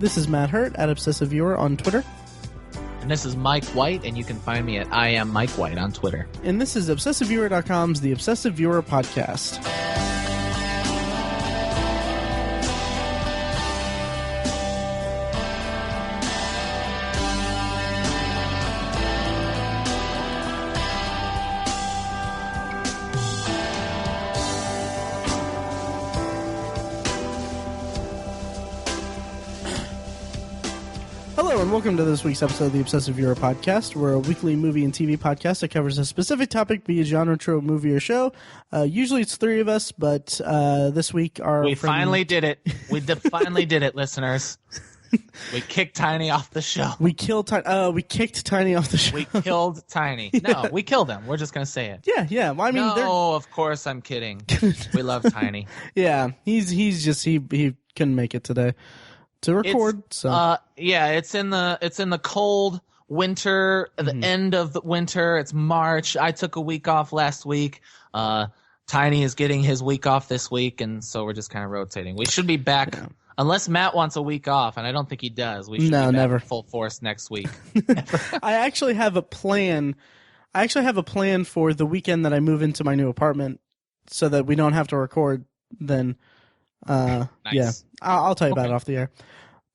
This is Matt Hurt at Obsessive Viewer on Twitter. And this is Mike White, and you can find me at I am Mike White on Twitter. And this is ObsessiveViewer.com's The Obsessive Viewer Podcast. Hello and welcome to this week's episode of the Obsessive Viewer Podcast. We're a weekly movie and TV podcast that covers a specific topic, be it genre, trope, movie, or show. Usually it's three of us, but this week we finally did it. We finally did it, listeners. We kicked Tiny off the show. We kicked Tiny off the show. We killed Tiny. No, we killed him. We're just going to say it. Yeah. Well, I mean, no, of course I'm kidding. We love Tiny. Yeah, he couldn't make it today to record. It's in the cold winter, the end of the winter. It's March. I took a week off last week. Tiny is getting his week off this week, and so we're just kind of rotating. We should be back, unless Matt wants a week off, and I don't think he does. We should be back never full force next week. I actually have a plan. For the weekend that I move into my new apartment, so that we don't have to record. Then, nice. Yeah, I'll tell you about it off the air.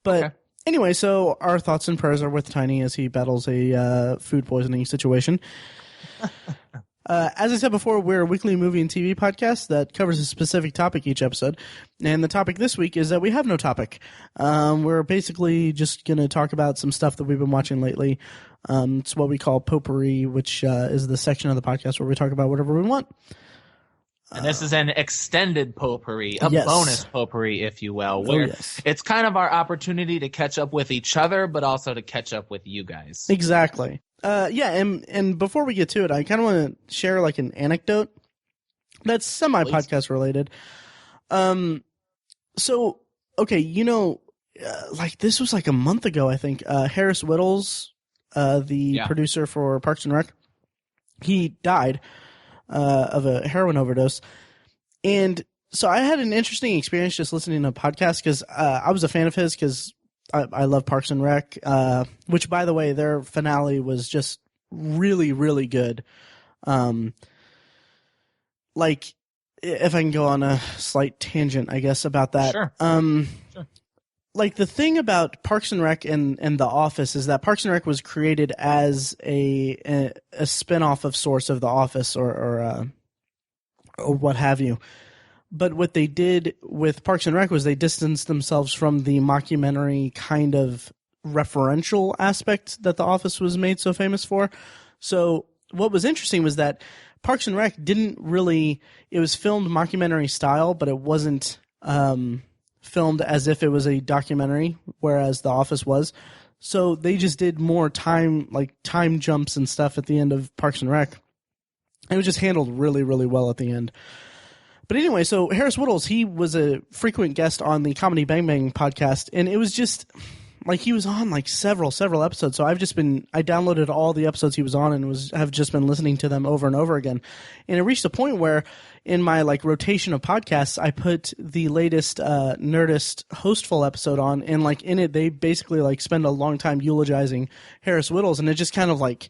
But anyway, so our thoughts and prayers are with Tiny as he battles a food poisoning situation. As I said before, we're a weekly movie and TV podcast that covers a specific topic each episode. And the topic this week is that we have no topic. We're basically just going to talk about some stuff that we've been watching lately. It's what we call Potpourri, which is the section of the podcast where we talk about whatever we want. And this is an extended potpourri, bonus potpourri, if you will, where it's kind of our opportunity to catch up with each other, but also to catch up with you guys. Exactly. And before we get to it, I kind of want to share like an anecdote that's semi-podcast related. So, okay, like this was like a month ago, I think. Harris Wittels, the producer for Parks and Rec, he died of a heroin overdose. And so I had an interesting experience just listening to a podcast because I was a fan of his because I love Parks and Rec, which, by the way, their finale was just really, really good. Like, if I can go on a slight tangent, I guess, about that. Sure. Sure. Like, the thing about Parks and Rec and The Office is that Parks and Rec was created as a spinoff of sorts of The Office or what have you. But what they did with Parks and Rec was they distanced themselves from the mockumentary kind of referential aspect that The Office was made so famous for. So what was interesting was that Parks and Rec didn't really – it was filmed mockumentary style, but it wasn't filmed as if it was a documentary, whereas The Office was. So they just did more time jumps and stuff at the end of Parks and Rec. It was just handled really, really well at the end. But anyway, so Harris Wittels, he was a frequent guest on the Comedy Bang Bang podcast, and it was just like he was on like several episodes. So I downloaded all the episodes he was on and have just been listening to them over and over again. And it reached a point where in my like rotation of podcasts, I put the latest Nerdist Hostful episode on, and like in it, they basically like spend a long time eulogizing Harris Wittels, and it just kind of like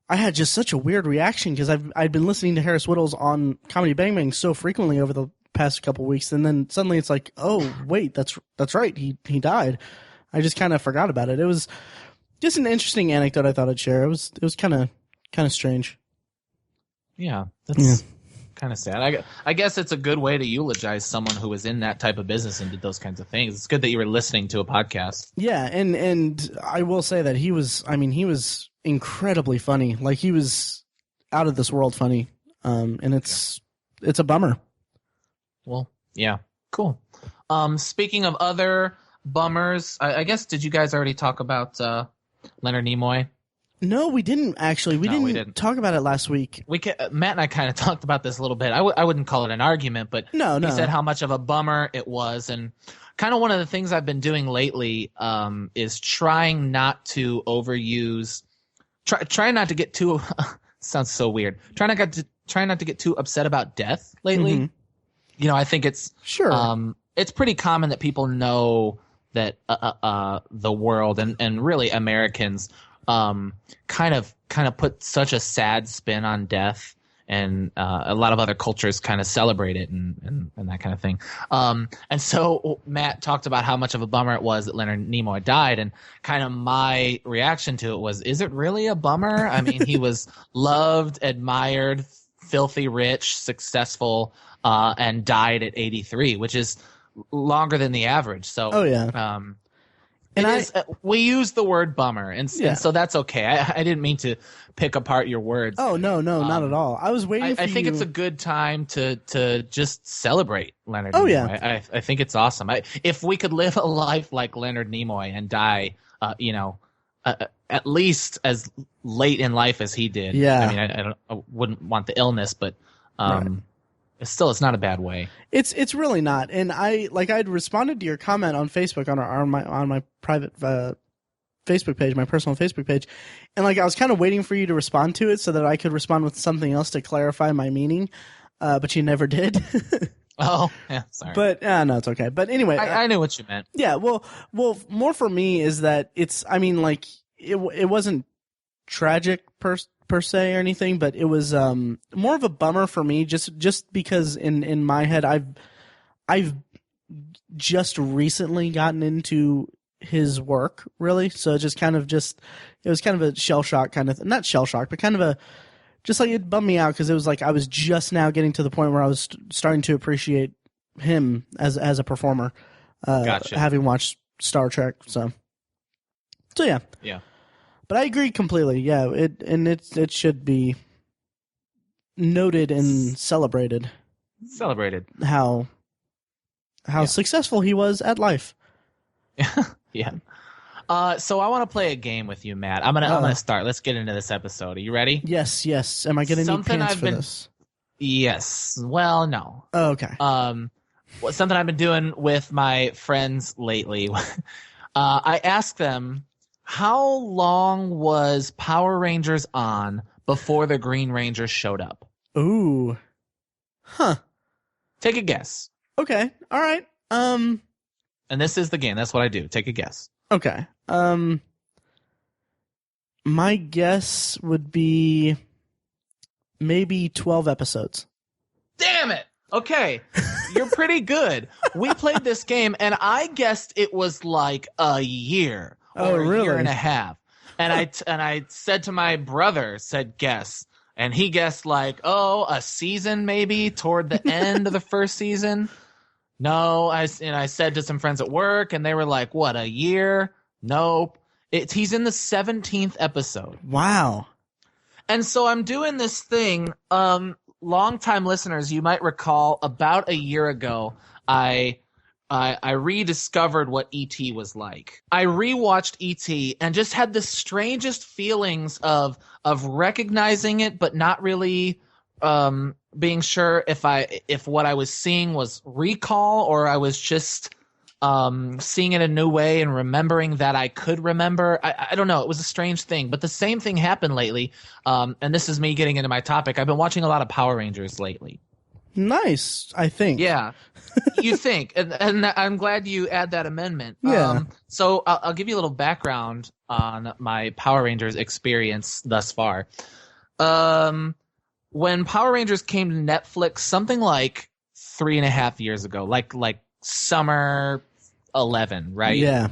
I had just such a weird reaction because I'd been listening to Harris Wittels on Comedy Bang Bang so frequently over the past couple of weeks, and then suddenly it's like, oh wait, that's right, he died. I just kind of forgot about it. It was just an interesting anecdote I thought I'd share. It was kind of strange. Yeah, that's kind of sad. I guess it's a good way to eulogize someone who was in that type of business and did those kinds of things. It's good that you were listening to a podcast. Yeah, and I will say that he was incredibly funny. Like, he was out of this world funny. And it's a bummer. Well, yeah, cool. Speaking of other bummers, I guess, did you guys already talk about Leonard Nimoy? No, we didn't actually. We didn't talk about it last week. Matt and I kind of talked about this a little bit. I wouldn't call it an argument, but no. He said how much of a bummer it was, and kind of one of the things I've been doing lately is trying not to overuse. Try not to get too. Sounds so weird. Try not to get too upset about death lately. Mm-hmm. I think it's sure. It's pretty common that people know that the world and really Americans kind of put such a sad spin on death, and a lot of other cultures kind of celebrate it and that kind of thing. And so Matt talked about how much of a bummer it was that Leonard Nimoy died, and kind of my reaction to it was, is it really a bummer? I mean, he was loved, admired, filthy rich, successful, and died at 83, which is longer than the average. So, we use the word bummer, and so that's okay. I didn't mean to pick apart your words. Oh, no, not at all. I was waiting for you. I think it's a good time to just celebrate Leonard Nimoy. Yeah. I think it's awesome. If we could live a life like Leonard Nimoy and die, at least as late in life as he did. Yeah. I mean, I wouldn't want the illness, but right. It's not a bad way. It's really not. And I'd responded to your comment on Facebook on my private Facebook page, my personal Facebook page, and I was kind of waiting for you to respond to it so that I could respond with something else to clarify my meaning, but you never did. Oh, yeah, sorry. But no, it's okay. But anyway, I knew what you meant. Yeah, well, more for me is that it wasn't tragic per se or anything, but it was more of a bummer for me just because in my head I've just recently gotten into his work, really. So it was kind of a shell shock, kind of not shell shock, but kind of a just like it bummed me out because it was like I was just now getting to the point where I was starting to appreciate him as a performer, Gotcha. Having watched Star Trek. So yeah. But I agree completely. Yeah, it should be noted and celebrated. How successful he was at life. Yeah. So I want to play a game with you, Matt. I'm gonna start. Let's get into this episode. Are you ready? Yes. Am I gonna need pants for this? Yes. Well, no. Oh, okay. Something I've been doing with my friends lately. I asked them, how long was Power Rangers on before the Green Rangers showed up? Ooh. Huh. Take a guess. Okay. All right. And this is the game. That's what I do. Take a guess. Okay. My guess would be maybe 12 episodes. Damn it. Okay. You're pretty good. We played this game and I guessed it was like a year. Or a year and a half. And I said to my brother, guess. And he guessed a season maybe toward the end of the first season. No, I said to some friends at work and they were like, what, a year? Nope. He's in the 17th episode. Wow. And so I'm doing this thing. Longtime listeners, you might recall about a year ago, I rediscovered what E.T. was like. I rewatched E.T. and just had the strangest feelings of recognizing it, but not really being sure if what I was seeing was recall or I was just seeing it a new way and remembering that I could remember. I don't know. It was a strange thing. But the same thing happened lately. And this is me getting into my topic. I've been watching a lot of Power Rangers lately. Nice, I think. Yeah, you think, and I'm glad you add that amendment. Yeah. So I'll give you a little background on my Power Rangers experience thus far. When Power Rangers came to Netflix, something like 3.5 years ago, like summer 11, right? Yeah.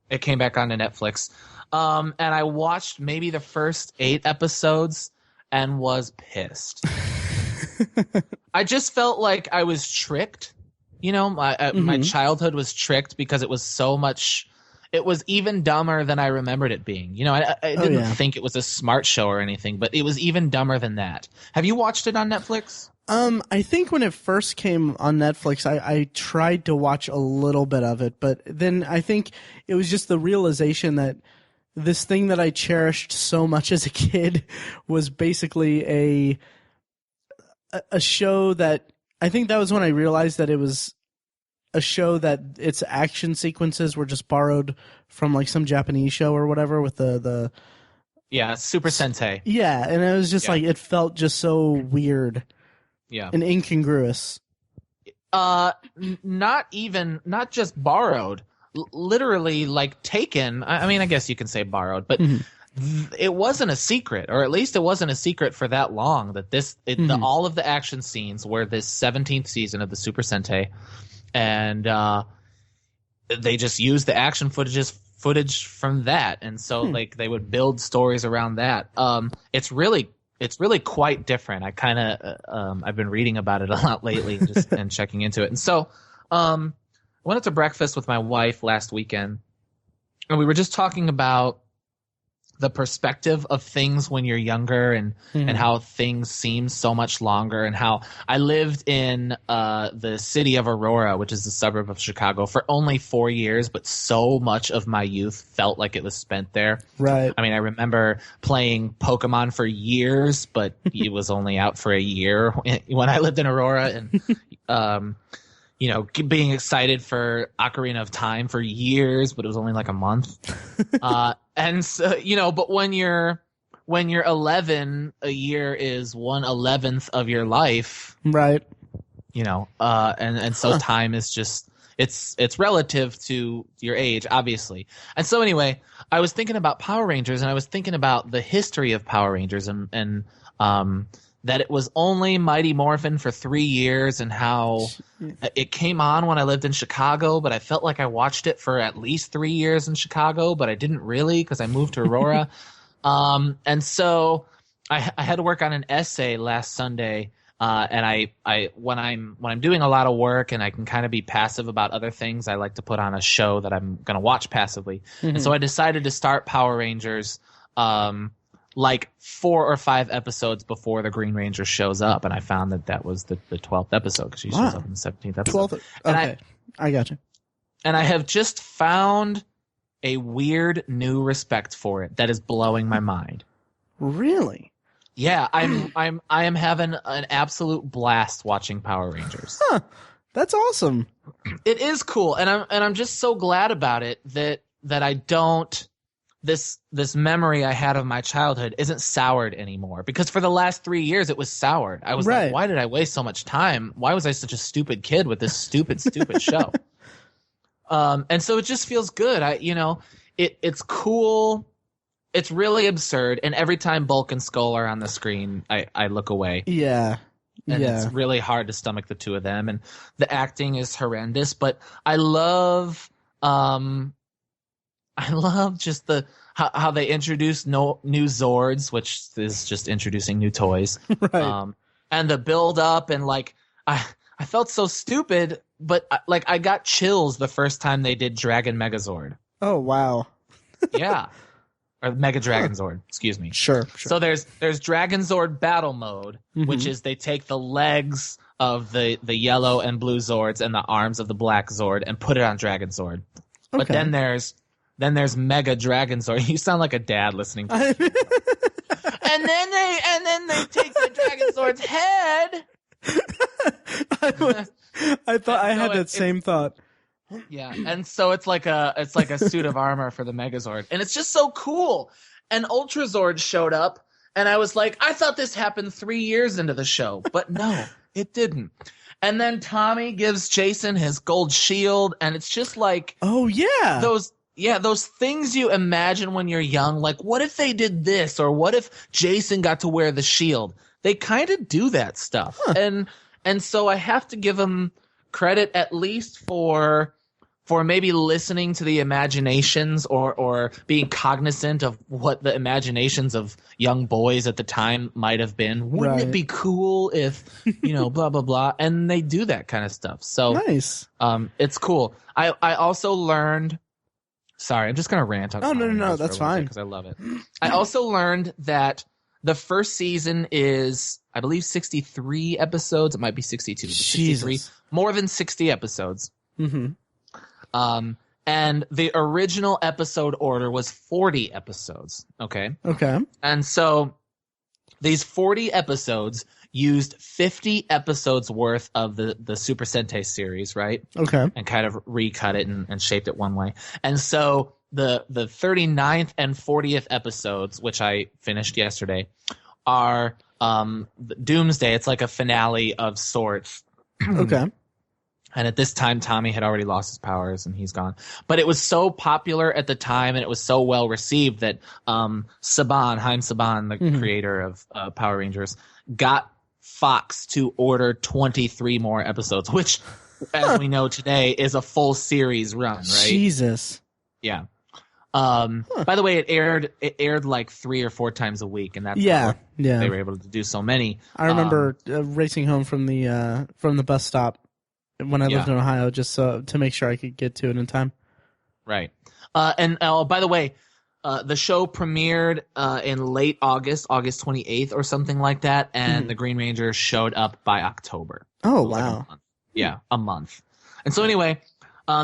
It came back onto Netflix, and I watched maybe the first 8 episodes and was pissed. I just felt like I was tricked. My childhood was tricked because it was so much. It was even dumber than I remembered it being. I didn't think it was a smart show or anything, but it was even dumber than that. Have you watched it on Netflix? I think when it first came on Netflix, I tried to watch a little bit of it, but then I think it was just the realization that this thing that I cherished so much as a kid was basically a show that I think that was when I realized that it was a show that its action sequences were just borrowed from some Japanese show or whatever with the Super Sentai. Yeah, and it was just it felt just so weird. Yeah. And incongruous. Not just borrowed. literally like taken. I mean, I guess you can say borrowed, but it wasn't a secret, or at least it wasn't a secret for that long, that all of the action scenes were this 17th season of the Super Sentai, and they just used the action footage from that, and so like they would build stories around that. It's really quite different. I kind of I've been reading about it a lot lately and checking into it, and so I went out to breakfast with my wife last weekend, and we were just talking about the perspective of things when you're younger, and how things seem so much longer, and how I lived in the city of Aurora, which is a suburb of Chicago, for only 4 years, but so much of my youth felt like it was spent there. Right. I mean, I remember playing Pokemon for years, but it was only out for a year when I lived in Aurora, and being excited for Ocarina of Time for years, but it was only like a month. And so, but when you're 11, a year is 1/11th of your life. Right. And so time is just, it's relative to your age, obviously. And so anyway, I was thinking about Power Rangers, and I was thinking about the history of Power Rangers, and that it was only Mighty Morphin for 3 years, and how it came on when I lived in Chicago, but I felt like I watched it for at least 3 years in Chicago, but I didn't really, because I moved to Aurora. And so I had to work on an essay last Sunday, and I when I'm doing a lot of work and I can kind of be passive about other things, I like to put on a show that I'm going to watch passively. And so I decided to start Power Rangers like 4 or 5 episodes before the Green Ranger shows up, and I found that was the 12th episode, because she shows up in the 17th episode. 12th. Okay, I got you. And I have just found a weird new respect for it that is blowing my mind. Really? Yeah, I am having an absolute blast watching Power Rangers. Huh. That's awesome. It is cool, and I'm just so glad about it that I don't. This memory I had of my childhood isn't soured anymore, because for the last 3 years it was soured. I was like, why did I waste so much time? Why was I such a stupid kid with this stupid show? And so it just feels good. It's cool. It's really absurd. And every time Bulk and Skull are on the screen, I look away. Yeah. And it's really hard to stomach the two of them. And the acting is horrendous, but I love just how they introduce new Zords, which is just introducing new toys. Right. And the build up, and like I felt so stupid, but I got chills the first time they did Dragon Megazord. Oh wow. Yeah. Or Mega Dragon Zord, excuse me. Sure. So there's Dragon Zord battle mode, which is they take the legs of the yellow and blue Zords and the arms of the black Zord and put it on Dragon Zord. Okay. But then there's Mega Dragon Zord. You sound like a dad listening to it. and then they take the Dragon Zord's head. I thought I had that same thought. Yeah, and so it's like a suit of armor for the Megazord, and it's just so cool. And Ultra Zord showed up, and I was like, I thought this happened 3 years into the show, but no, it didn't. And then Tommy gives Jason his gold shield, and it's just like, oh yeah, those things you imagine when you're young, like what if they did this, or what if Jason got to wear the shield? They kind of do that stuff, and so I have to give them credit at least for maybe listening to the imaginations or being cognizant of what the imaginations of young boys at the time might have been. Wouldn't it be cool if, blah, blah, blah. And they do that kind of stuff. So nice. It's cool. I also learned, sorry, I'm just going to rant on. Oh, no, that's fine. Because I love it. I also learned that the first season is, I believe, 63 episodes. It might be 62. But 63. More than 60 episodes. Mm-hmm. And the original episode order was 40 episodes. Okay. And so these 40 episodes used 50 episodes worth of the Super Sentai series, right? Okay. And kind of recut it and shaped it one way. And so the 39th and 40th episodes, which I finished yesterday, are Doomsday. It's like a finale of sorts. Okay. And at this time, Tommy had already lost his powers and he's gone. But it was so popular at the time and it was so well received that Haim Saban, the creator of Power Rangers, got Fox to order 23 more episodes, which, as we know today, is a full series run, right? Jesus. Yeah. By the way, it aired like 3 or 4 times a week, and that's how they were able to do so many. I remember racing home from the bus stop when I lived in Ohio, just to make sure I could get to it in time. Right. And by the way, the show premiered in late August 28th or something like that, and the Green Ranger showed up by October. Oh, wow. Like a month. And so anyway,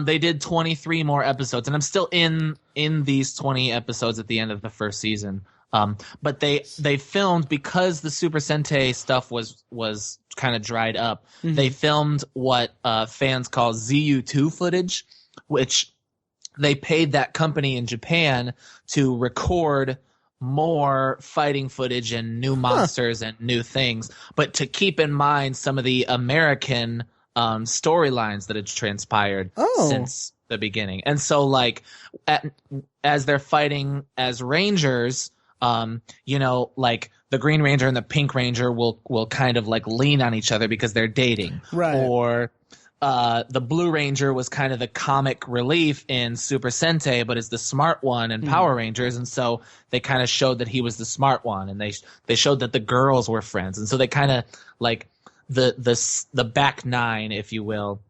they did 23 more episodes, and I'm still in these 20 episodes at the end of the first season. But they filmed, because the Super Sentai stuff was kind of dried up. They filmed what fans call ZU2 footage, which they paid that company in Japan to record more fighting footage and new monsters and new things, but to keep in mind some of the American storylines that had transpired since the beginning. And so, like, as they're fighting as Rangers, like the Green Ranger and the Pink Ranger will kind of like lean on each other because they're dating. Right. Or the Blue Ranger was kind of the comic relief in Super Sentai, but is the smart one in Power Rangers. And so they kind of showed that he was the smart one, and they showed that the girls were friends. And so they kind of like the back nine, if you will,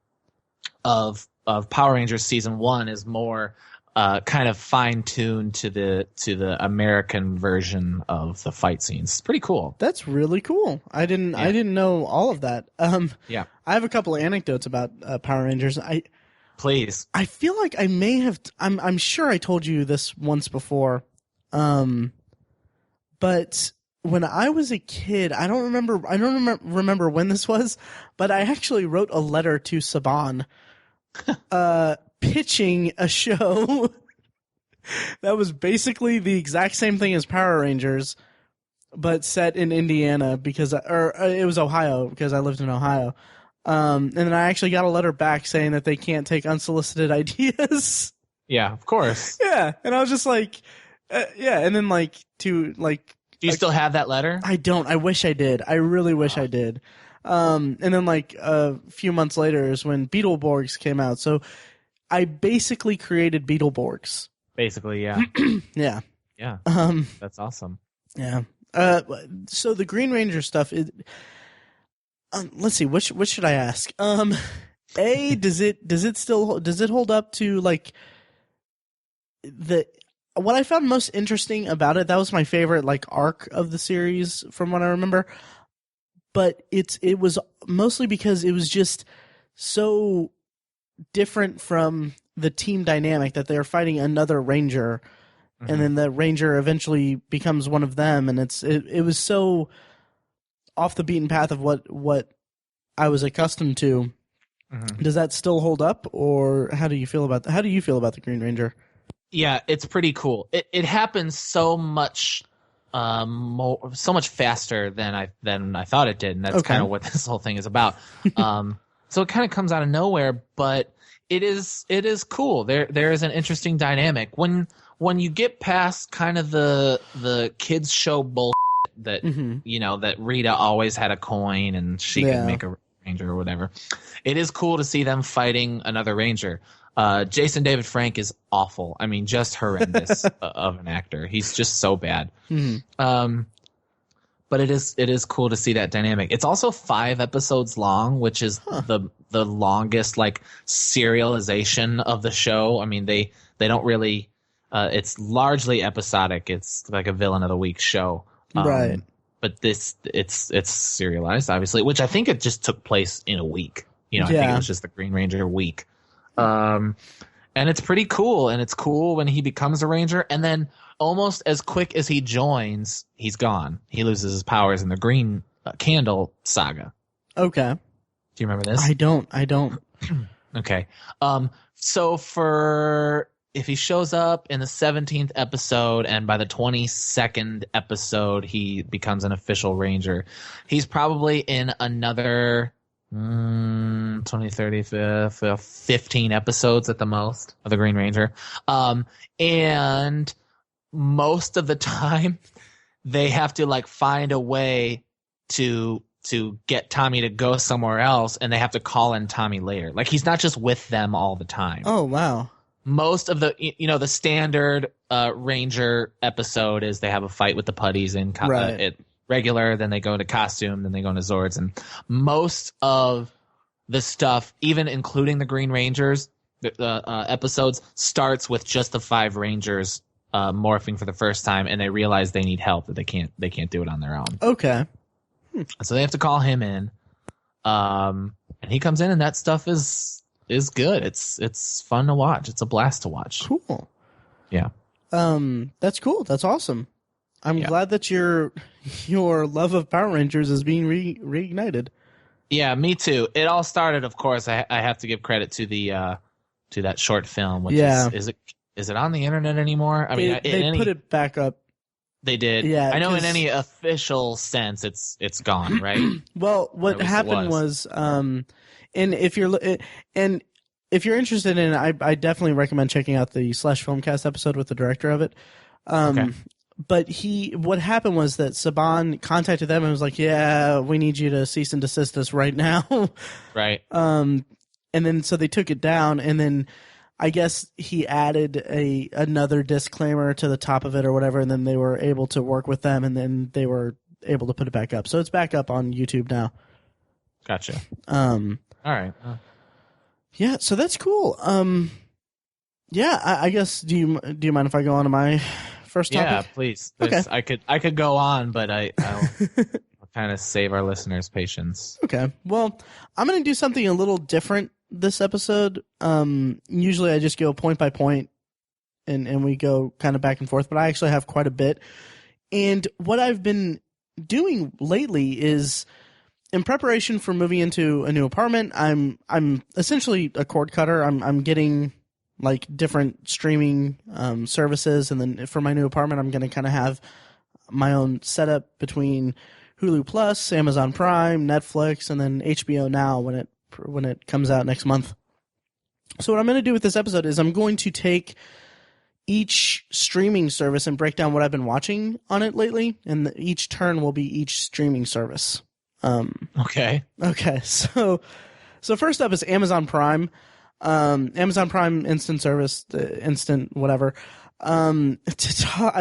of Power Rangers season 1 is more kind of fine-tuned to the American version of the fight scenes. It's pretty cool. That's really cool. I didn't know all of that. Yeah. I have a couple of anecdotes about Power Rangers. Please. I feel like I may have. I'm sure I told you this once before. But when I was a kid, I don't remember when this was, but I actually wrote a letter to Saban, pitching a show that was basically the exact same thing as Power Rangers, but set in Indiana it was Ohio, because I lived in Ohio. And then I actually got a letter back saying that they can't take unsolicited ideas. Yeah, of course. Yeah, and I was just like, and then do you still have that letter? I don't. I wish I did. I really wish I did. And then a few months later is when Beetleborgs came out. So I basically created Beetleborgs. Basically, yeah. Yeah. Yeah. That's awesome. Yeah. So the Green Ranger stuff is. Let's see. What should I ask? Does it hold up to what I found most interesting about it? That was my favorite arc of the series from what I remember. But it was mostly because it was just so different from the team dynamic that they're fighting another Ranger, and then the Ranger eventually becomes one of them, and it was so off the beaten path of what I was accustomed to. Does that still hold up, or how do you feel about the Green Ranger? Yeah, it's pretty cool. It happens so much so much faster than I thought it did, and that's kind of what this whole thing is about. So it kind of comes out of nowhere, but it is cool. There is an interesting dynamic when you get past kind of the kids show bullshit that that Rita always had a coin and she could make a Ranger or whatever. It is cool to see them fighting another Ranger. Jason David Frank is awful. I mean, just horrendous of an actor. He's just so bad. But it is cool to see that dynamic. It's also 5 episodes long, which is the longest serialization of the show. I mean, they don't really. It's largely episodic. It's like a villain of the week show. Right. But it's serialized, obviously, which I think it just took place in a week. I think it was just the Green Ranger week. And it's pretty cool, and it's cool when he becomes a Ranger, and then almost as quick as he joins, he's gone. He loses his powers in the Green Candle saga. Okay. Do you remember this? I don't. Okay. So if he shows up in the 17th episode and by the 22nd episode he becomes an official Ranger, he's probably in another 20, 30, 15 episodes at the most of the Green Ranger. And most of the time they have to like find a way to get Tommy to go somewhere else, and they have to call in Tommy later. Like, he's not just with them all the time. Oh, wow. Most of the, the standard Ranger episode is they have a fight with the putties in regular, then they go into costume, then they go into Zords, and most of the stuff, even including the Green Rangers episodes, starts with just the 5 Rangers morphing for the first time, and they realize they need help, that they can't do it on their own. Okay. So they have to call him in, and he comes in, and that stuff is good. It's fun to watch. It's a blast to watch. Cool. Yeah. That's cool. That's awesome. I'm glad that your love of Power Rangers is being reignited. Yeah, me too. It all started, of course. I have to give credit to to that short film. Which is it on the internet anymore? I mean, they put it back up. They did. Yeah, I know in any official sense, it's gone, right? Well, what happened was, and if you're interested in it, I definitely recommend checking out the Slash Filmcast episode with the director of it. Okay. But what happened was that Saban contacted them and was like, "Yeah, we need you to cease and desist us right now." Right. And then so they took it down, and then I guess he added another disclaimer to the top of it or whatever, and then they were able to work with them, and then they were able to put it back up. So it's back up on YouTube now. Gotcha. All right. Yeah, so that's cool. Yeah, I guess. Do you mind if I go on to my first topic? Yeah, please. Okay. I could go on, but I'll kind of save our listeners' patience. Okay. Well, I'm going to do something a little different this episode. Usually I just go point by point and we go kind of back and forth, but I actually have quite a bit. And what I've been doing lately is, in preparation for moving into a new apartment, I'm essentially a cord cutter. I'm getting like different streaming services, and then for my new apartment, I'm going to kind of have my own setup between Hulu Plus, Amazon Prime, Netflix, and then HBO Now when it comes out next month. So what I'm going to do with this episode is I'm going to take each streaming service and break down what I've been watching on it lately, and each turn will be each streaming service. Okay. So first up is Amazon Prime. Amazon Prime instant service, instant whatever. I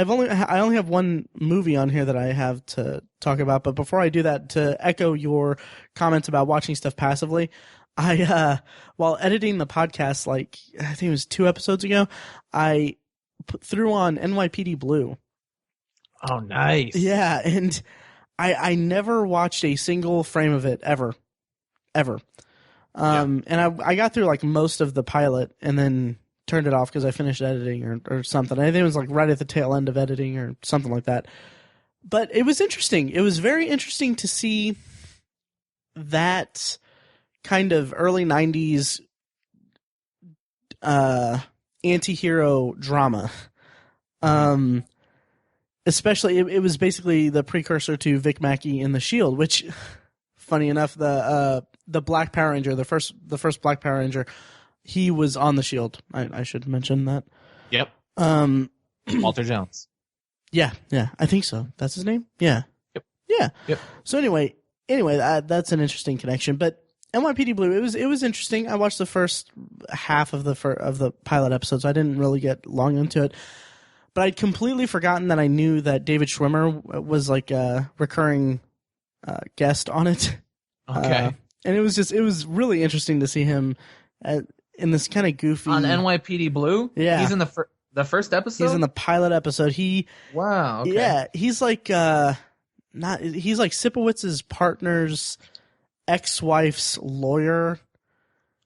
only have one movie on here that I have to talk about, but before I do that, to echo your comments about watching stuff passively, while editing the podcast, like I think it was 2 episodes ago, I threw on NYPD Blue. Oh, nice. Yeah, and I never watched a single frame of it ever. And I got through like most of the pilot and then turned it off because I finished editing or something. I think it was like right at the tail end of editing or something like that. But it was interesting. It was very interesting to see that kind of early 90s anti-hero drama. Especially, it was basically the precursor to Vic Mackey in The Shield, which, funny enough, the Black Power Ranger, the first Black Power Ranger, he was on The Shield. I should mention that. Yep. Walter Jones. Yeah, I think so. That's his name? Yeah. Yep. Yeah. Yep. So anyway, that's an interesting connection. But NYPD Blue, it was interesting. I watched the first half of the pilot episode, so I didn't really get long into it. But I'd completely forgotten that I knew that David Schwimmer was like a recurring guest on it. Okay. And it was really interesting to see him in this kind of goofy on NYPD Blue. Yeah, he's in the first episode. He's in the pilot episode. Wow. Okay. Yeah, he's like he's like Sipowitz's partner's ex-wife's lawyer.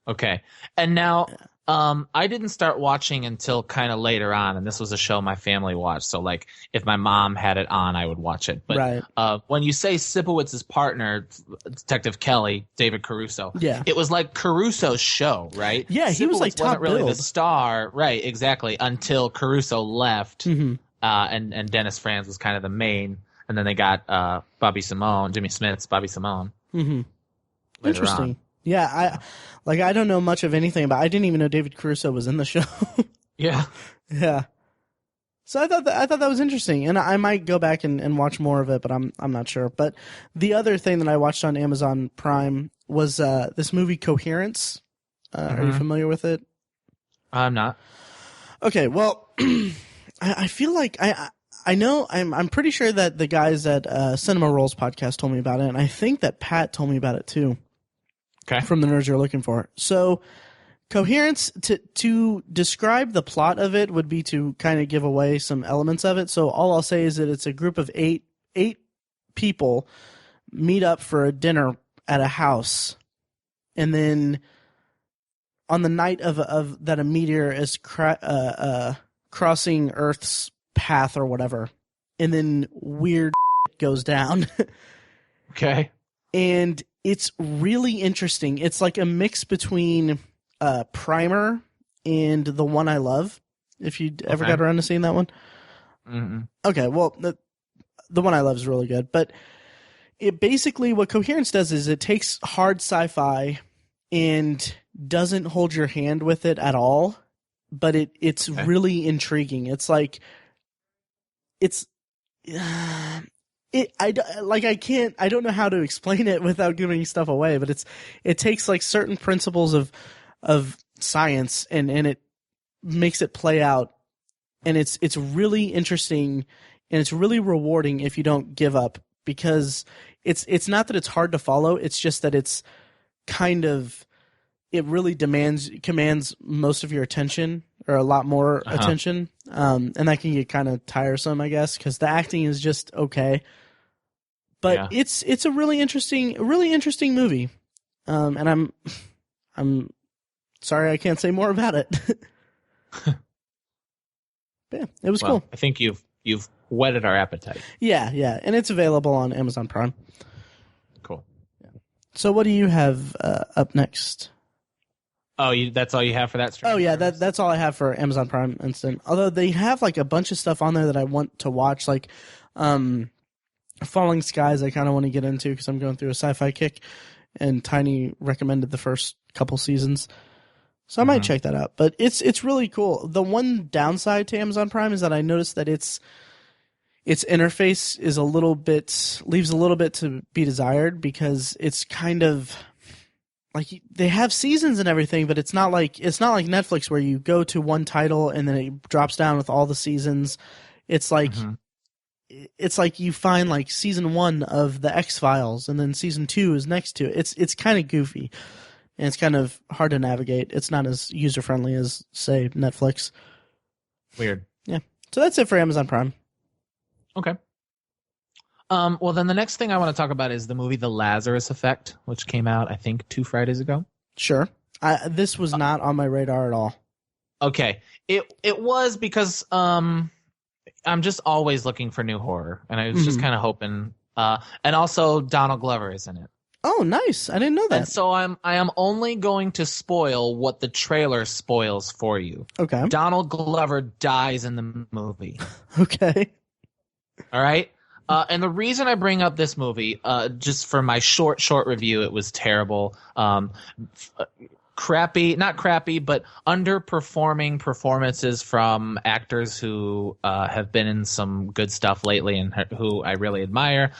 Okay, and now. I didn't start watching until kind of later on, and this was a show my family watched. So, like, if my mom had it on, I would watch it. But right. When you say Sipowitz's partner, Detective Kelly, David Caruso, it was like Caruso's show, right? Yeah, he was like top wasn't really billed. the star, right? Exactly, until Caruso left, mm-hmm. and Dennis Franz was kind of the main, and then they got Jimmy Smith's Bobby Simone. Mm-hmm. later Interesting. on. Yeah, I don't know much of anything about. I didn't even know David Caruso was in the show. Yeah. Yeah. So I thought that was interesting, and I might go back and watch more of it, but I'm not sure. But the other thing that I watched on Amazon Prime was this movie Coherence. Are you familiar with it? I'm not. Okay, well, I feel like I know I'm pretty sure that the guys at Cinema Rolls podcast told me about it, and I think that Pat told me about it too. Okay. From the Nerds You're Looking For. So Coherence, to describe the plot of it would be to kind of give away some elements of it. So all I'll say is that it's a group of eight people meet up for a dinner at a house, and then on the night of that a meteor is crossing Earth's path or whatever, and then weird goes down. Okay. And it's really interesting. It's like a mix between Primer and The One I Love. If you ever got around to seeing that one. Mm-mm. Okay, well, the One I Love is really good. But it basically, what Coherence does is it takes hard sci-fi and doesn't hold your hand with it at all. But it's really intriguing. It's like, I don't know how to explain it without giving stuff away, but it takes like certain principles of science and it makes it play out, and it's really interesting and it's really rewarding if you don't give up, because it's not that it's hard to follow, it's just that it's kind of, it really commands most of your attention, or a lot more attention, and that can get kind of tiresome, I guess, because the acting is just okay. But it's a really interesting movie, and I'm sorry I can't say more about it. But yeah, it was cool. I think you've whetted our appetite. Yeah, and it's available on Amazon Prime. Cool. Yeah. So what do you have up next? Oh, that's all you have for that stream? Oh yeah, that's all I have for Amazon Prime Instant. Although they have like a bunch of stuff on there that I want to watch, like Falling Skies. I kind of want to get into because I'm going through a sci-fi kick, and Tiny recommended the first couple seasons, so I might check that out. But it's really cool. The one downside to Amazon Prime is that I noticed that its interface is leaves a little bit to be desired, because it's kind of like they have seasons and everything, but it's not like Netflix where you go to one title and then it drops down with all the seasons. It's like it's like you find like season 1 of the X-Files and then season 2 is next to it. It's kind of goofy and it's kind of hard to navigate. It's not as user friendly as, say, Netflix. Weird. Yeah. So that's it for Amazon Prime. Okay. Well, then the next thing I want to talk about is the movie The Lazarus Effect, which came out, I think, 2 Fridays ago. Sure. This was not on my radar at all. Okay. It was because I'm just always looking for new horror, and I was just kind of hoping. And also Donald Glover is in it. Oh, nice. I didn't know that. And so I am only going to spoil what the trailer spoils for you. Okay. Donald Glover dies in the movie. Okay. All right. And the reason I bring up this movie, just for my short review, it was terrible. Crappy, not crappy, but underperforming performances from actors who have been in some good stuff lately and who I really admire.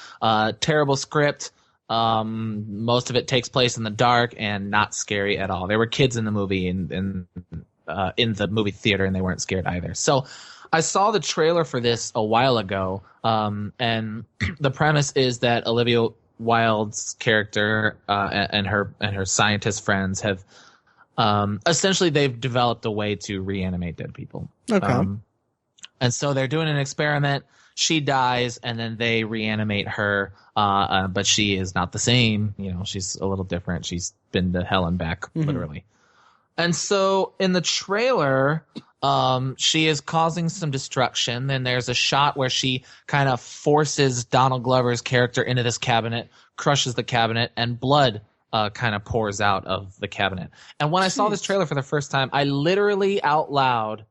Terrible script. Most of it takes place in the dark and not scary at all. There were kids in the movie in the movie theater, and they weren't scared either. So I saw the trailer for this a while ago, and the premise is that Olivia Wilde's character and her scientist friends have essentially they've developed a way to reanimate dead people. Okay. And so they're doing an experiment. She dies, and then they reanimate her, but she is not the same. You know, she's a little different. She's been to hell and back, literally. And so in the trailer, she is causing some destruction. Then there's a shot where she kind of forces Donald Glover's character into this cabinet, crushes the cabinet, and blood kind of pours out of the cabinet. And when I saw this trailer for the first time, I literally out loud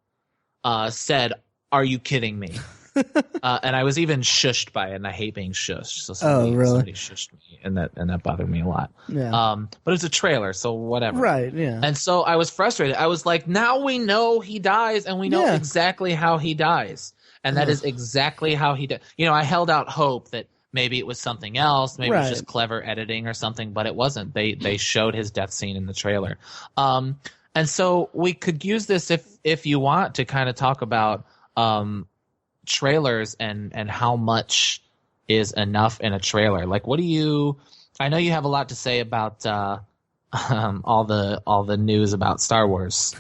said, "Are you kidding me?" And I was even shushed by it, and I hate being shushed. So somebody shushed me, and that bothered me a lot. Yeah. But it's a trailer, so whatever. Right, yeah. And so I was frustrated. I was like, now we know he dies, and we know exactly how he dies. And that is exactly how he died. You know, I held out hope that maybe it was something else. Maybe it was just clever editing or something, but it wasn't. They showed his death scene in the trailer. And so we could use this if you want to kind of talk about trailers and how much is enough in a trailer. Like, what do you? I know you have a lot to say about all the news about Star Wars.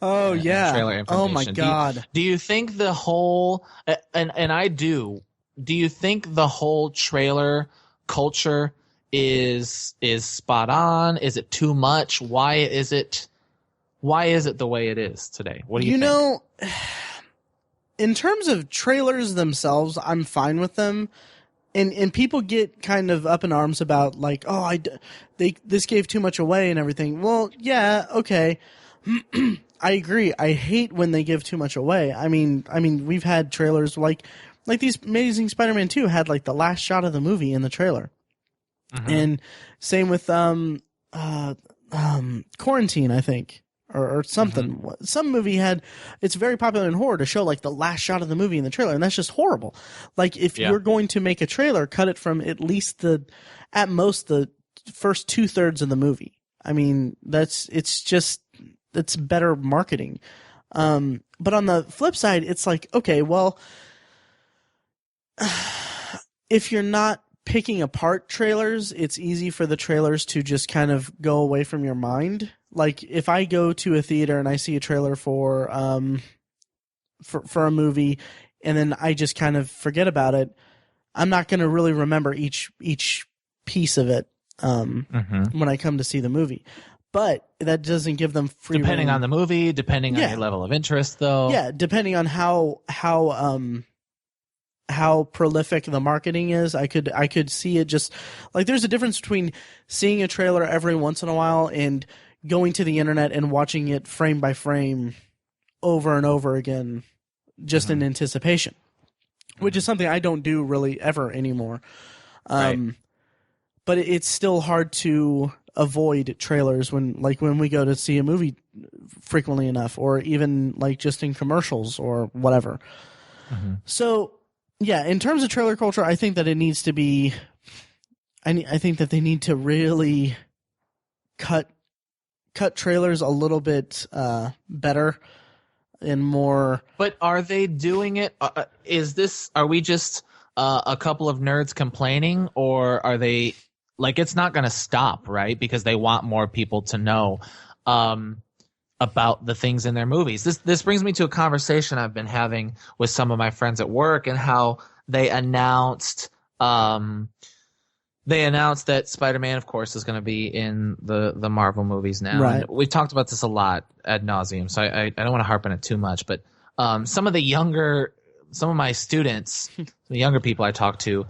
Oh yeah. Trailer information. Oh my god. Do you think the whole and I do? Do you think the whole trailer culture is spot on? Is it too much? Why is it the way it is today? What do you think? You know, in terms of trailers themselves, I'm fine with them. And people get kind of up in arms about like, oh, this gave too much away and everything. Well, yeah, okay. I agree. I hate when they give too much away. I mean, we've had trailers like these Amazing Spider-Man 2 had like the last shot of the movie in the trailer. Mm-hmm. And same with Quarantine, I think. Or something. Mm-hmm. Some movie had, it's very popular in horror to show like the last shot of the movie in the trailer, and that's just horrible. Like if you're going to make a trailer, cut it from at least at most the first 2/3 of the movie. I mean, it's better marketing. But on the flip side, it's like, okay, well, if you're not picking apart trailers, it's easy for the trailers to just kind of go away from your mind. Like if I go to a theater and I see a trailer for a movie and then I just kind of forget about it, I'm not going to really remember each piece of it when I come to see the movie. But that doesn't give them free depending rein. on the movie, depending on your level of interest, though. Yeah, depending on how prolific the marketing is. I could see it just like there's a difference between seeing a trailer every once in a while and going to the internet and watching it frame by frame over and over again just in anticipation, which is something I don't do really ever anymore. But it's still hard to avoid trailers when we go to see a movie frequently enough, or even like just in commercials or whatever. So yeah, in terms of trailer culture, I think that it needs to be. I think that they need to really cut trailers a little bit better and more. But are they doing it? Are we just a couple of nerds complaining, or are they like it's not going to stop, right? Because they want more people to know about the things in their movies. This brings me to a conversation I've been having with some of my friends at work, and how they announced that Spider-Man, of course, is going to be in the Marvel movies now. Right. And we've talked about this a lot ad nauseum, so I don't want to harp on it too much. But some of my students, the younger people I talked to,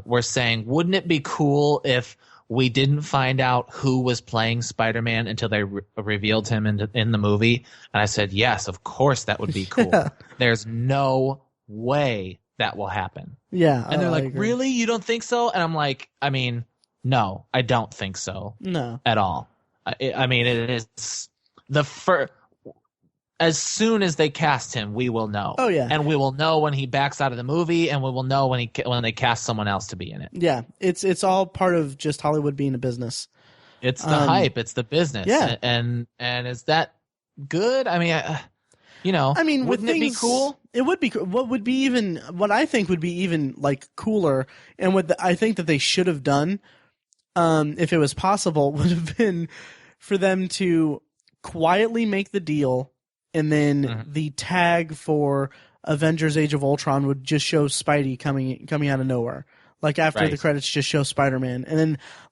were saying, wouldn't it be cool if we didn't find out who was playing Spider-Man until they revealed him in the movie? And I said, yes, of course that would be cool. Yeah. There's no way that will happen. Yeah. And they're like, really? You don't think so? And I'm like, I mean, no, I don't think so. No. At all. I mean, it is the first. As soon as they cast him, we will know. Oh yeah, and we will know when he backs out of the movie, and we will know when they cast someone else to be in it. Yeah, it's all part of just Hollywood being a business. It's the hype, it's the business. Yeah, and is that good? I mean, wouldn't it be cool? It would be. What I think would be even like cooler, and what I think that they should have done, if it was possible, would have been for them to quietly make the deal. And then the tag for Avengers: Age of Ultron would just show Spidey coming out of nowhere. Like after the credits, just show Spider-Man. And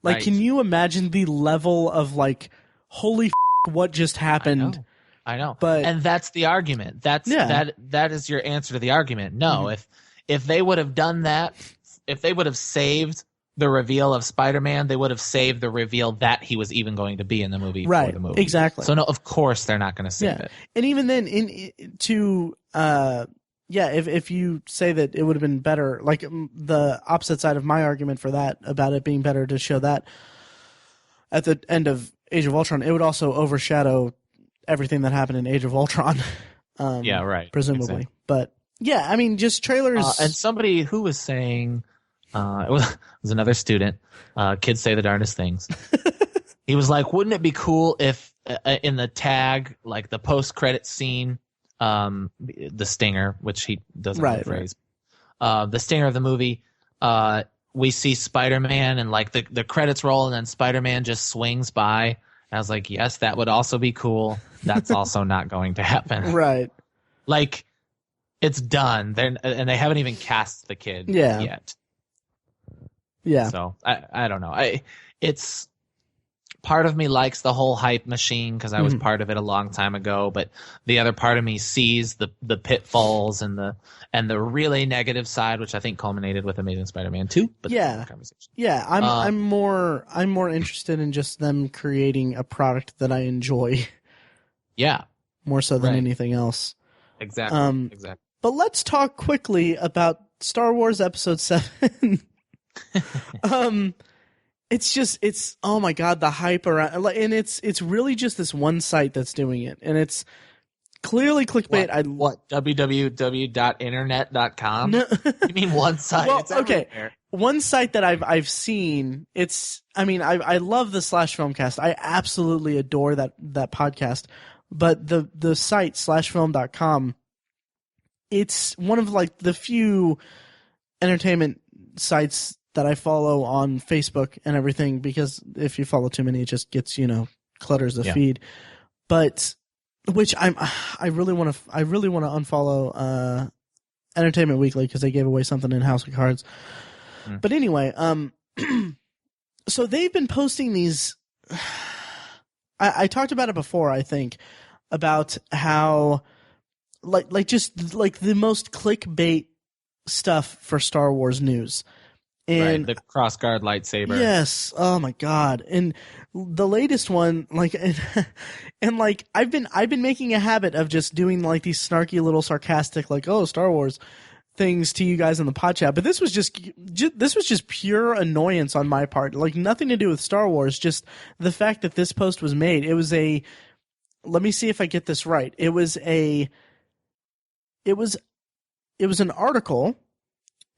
then, can you imagine the level of like, holy what just happened? I know. And that's the argument. That is your answer to the argument. No, if they would have done that, if they would have saved the reveal of Spider-Man, they would have saved the reveal that he was even going to be in the movie for the movie. Exactly. So no, of course they're not going to save it. And even then, to yeah, if you say that it would have been better, like the opposite side of my argument for that, about it being better to show that at the end of Age of Ultron, it would also overshadow everything that happened in Age of Ultron. Yeah, right. Presumably. Exactly. But yeah, I mean, just trailers. And somebody who was saying, it was another student, kids say the darndest things. He was like, wouldn't it be cool if in the tag, like the post-credit scene, the stinger, which he doesn't know the phrase, the stinger of the movie, we see Spider-Man and like the credits roll and then Spider-Man just swings by. And I was like, yes, that would also be cool. That's also not going to happen. Right. Like, it's done. And they haven't even cast the kid yet. Yeah. So I don't know. It's part of me likes the whole hype machine because I was part of it a long time ago, but the other part of me sees the pitfalls and the really negative side, which I think culminated with Amazing Spider-Man 2. But yeah, I'm more interested in just them creating a product that I enjoy. Yeah, more so than anything else. Exactly. But let's talk quickly about Star Wars Episode 7. It's oh my god, the hype around, and it's really just this one site that's doing it, and it's clearly clickbait. What www.internet.com? No. You mean one site? Well, it's okay. One site that I've seen. I love the Slash Filmcast. I absolutely adore that podcast. But the site slashfilm.com, it's one of like the few entertainment sites that I follow on Facebook and everything, because if you follow too many, it just gets, clutters the feed. But which I really want to unfollow Entertainment Weekly because they gave away something in House of Cards. But anyway, so they've been posting these. I talked about it before, I think, about how like just like the most clickbait stuff for Star Wars news. And the crossguard lightsaber. Yes. Oh my god. And the latest one, like, and like I've been making a habit of just doing like these snarky little sarcastic, like, oh, Star Wars things to you guys in the pod chat. But this was just pure annoyance on my part. Like nothing to do with Star Wars, just the fact that this post was made. It was let me see if I get this right. It was an article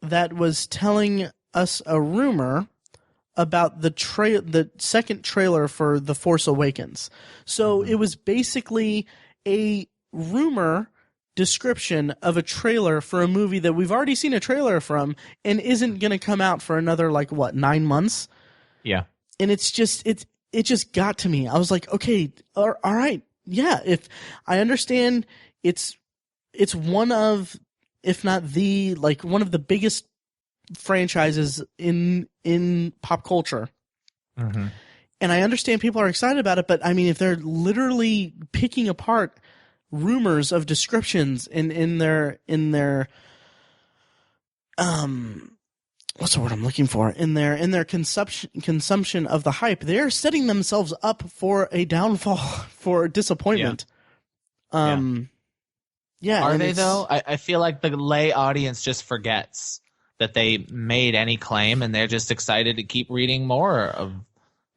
that was telling us a rumor about the second trailer for The Force Awakens. So it was basically a rumor description of a trailer for a movie that we've already seen a trailer from and isn't going to come out for another 9 months. Yeah. And it's just it just got to me. I was like, okay, all right. Yeah, if I understand it's one of, if not the, one of the biggest franchises in pop culture. Mm-hmm. And I understand people are excited about it, but I mean, if they're literally picking apart rumors of descriptions in their what's the word I'm looking for? In their consumption of the hype, they're setting themselves up for a downfall, for disappointment. Yeah. Are they though? I feel like the lay audience just forgets that they made any claim, and they're just excited to keep reading more of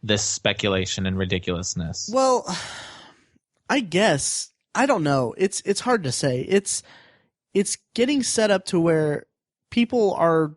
this speculation and ridiculousness. Well, I guess I don't know. It's hard to say. It's getting set up to where people are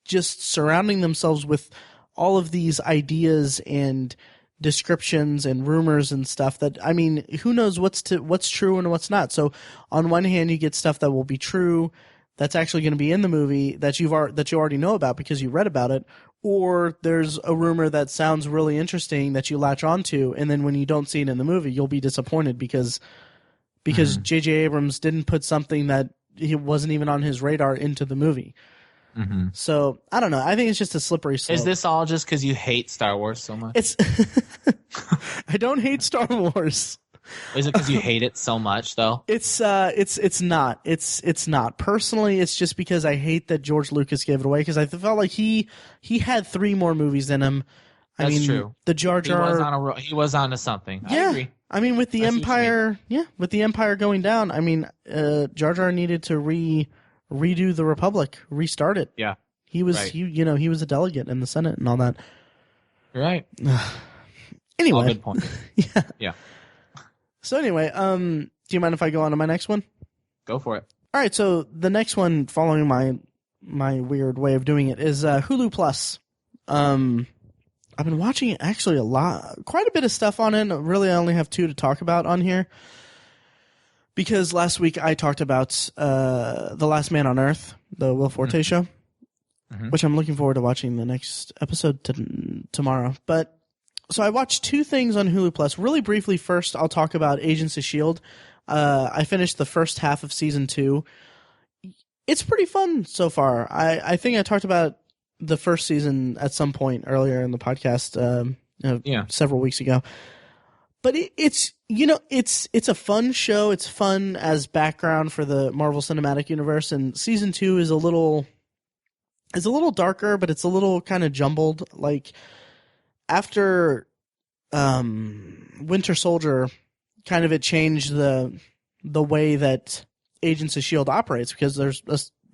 just surrounding themselves with all of these ideas and descriptions and rumors and stuff that, I mean, who knows what's true and what's not. So on one hand, you get stuff that will be true, that's actually going to be in the movie that you already know about because you read about it, or there's a rumor that sounds really interesting that you latch onto, and then when you don't see it in the movie, you'll be disappointed because J.J. Abrams didn't put something that he wasn't even on his radar into the movie. Mm-hmm. So I don't know. I think it's just a slippery slope. Is this all just because you hate Star Wars so much? I don't hate Star Wars. Is it because you hate it so much, though? It's not. It's not. Personally, it's just because I hate that George Lucas gave it away, because I felt like he had 3 more movies in him. That's true. The Jar Jar. He was onto something. Yeah. I agree. I mean, with the Empire, with the Empire going down, I mean, Jar Jar needed to redo the Republic, restart it. Yeah. He was, he was a delegate in the Senate and all that. Right. Anyway. All good point. Yeah. Yeah. So anyway, do you mind if I go on to my next one? Go for it. All right. So the next one, following my weird way of doing it, is Hulu Plus. I've been watching actually quite a bit of stuff on it. Really, I only have 2 to talk about on here. Because last week I talked about The Last Man on Earth, the Will Forte show, which I'm looking forward to watching the next episode tomorrow. But so I watched 2 things on Hulu Plus. Really briefly, first I'll talk about Agents of S.H.I.E.L.D. I finished the first half of season 2. It's pretty fun so far. I think I talked about the first season at some point earlier in the podcast, several weeks ago. But it's a fun show. It's fun as background for the Marvel Cinematic Universe, and season 2 is a little darker, but it's a little kind of jumbled. Like after Winter Soldier, kind of it changed the way that Agents of S.H.I.E.L.D. operates, because there's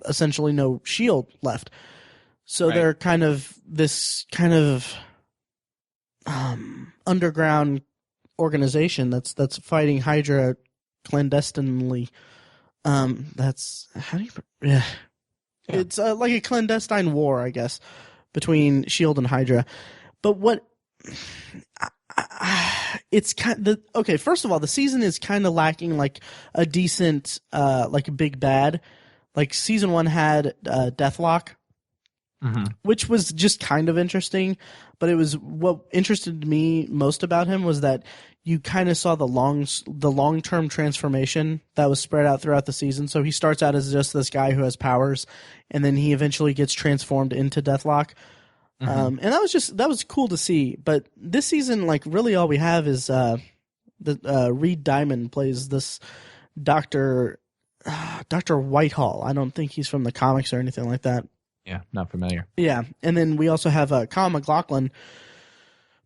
essentially no S.H.I.E.L.D. left. So they're kind of this kind of underground organization that's fighting Hydra clandestinely. That's how do you? Yeah. It's like a clandestine war, I guess, between S.H.I.E.L.D. and Hydra. But what? It's kind of okay. First of all, the season is kind of lacking like a decent like a big bad. Like season 1 had Deathlock. Which was just kind of interesting, but it was what interested me most about him was that you kind of saw the long-term transformation that was spread out throughout the season. So he starts out as just this guy who has powers, and then he eventually gets transformed into Deathlock. And that was cool to see. But this season, like really all we have is Reed Diamond plays this Dr. Whitehall. I don't think he's from the comics or anything like that. Yeah, not familiar. Yeah, and then we also have Kyle MacLachlan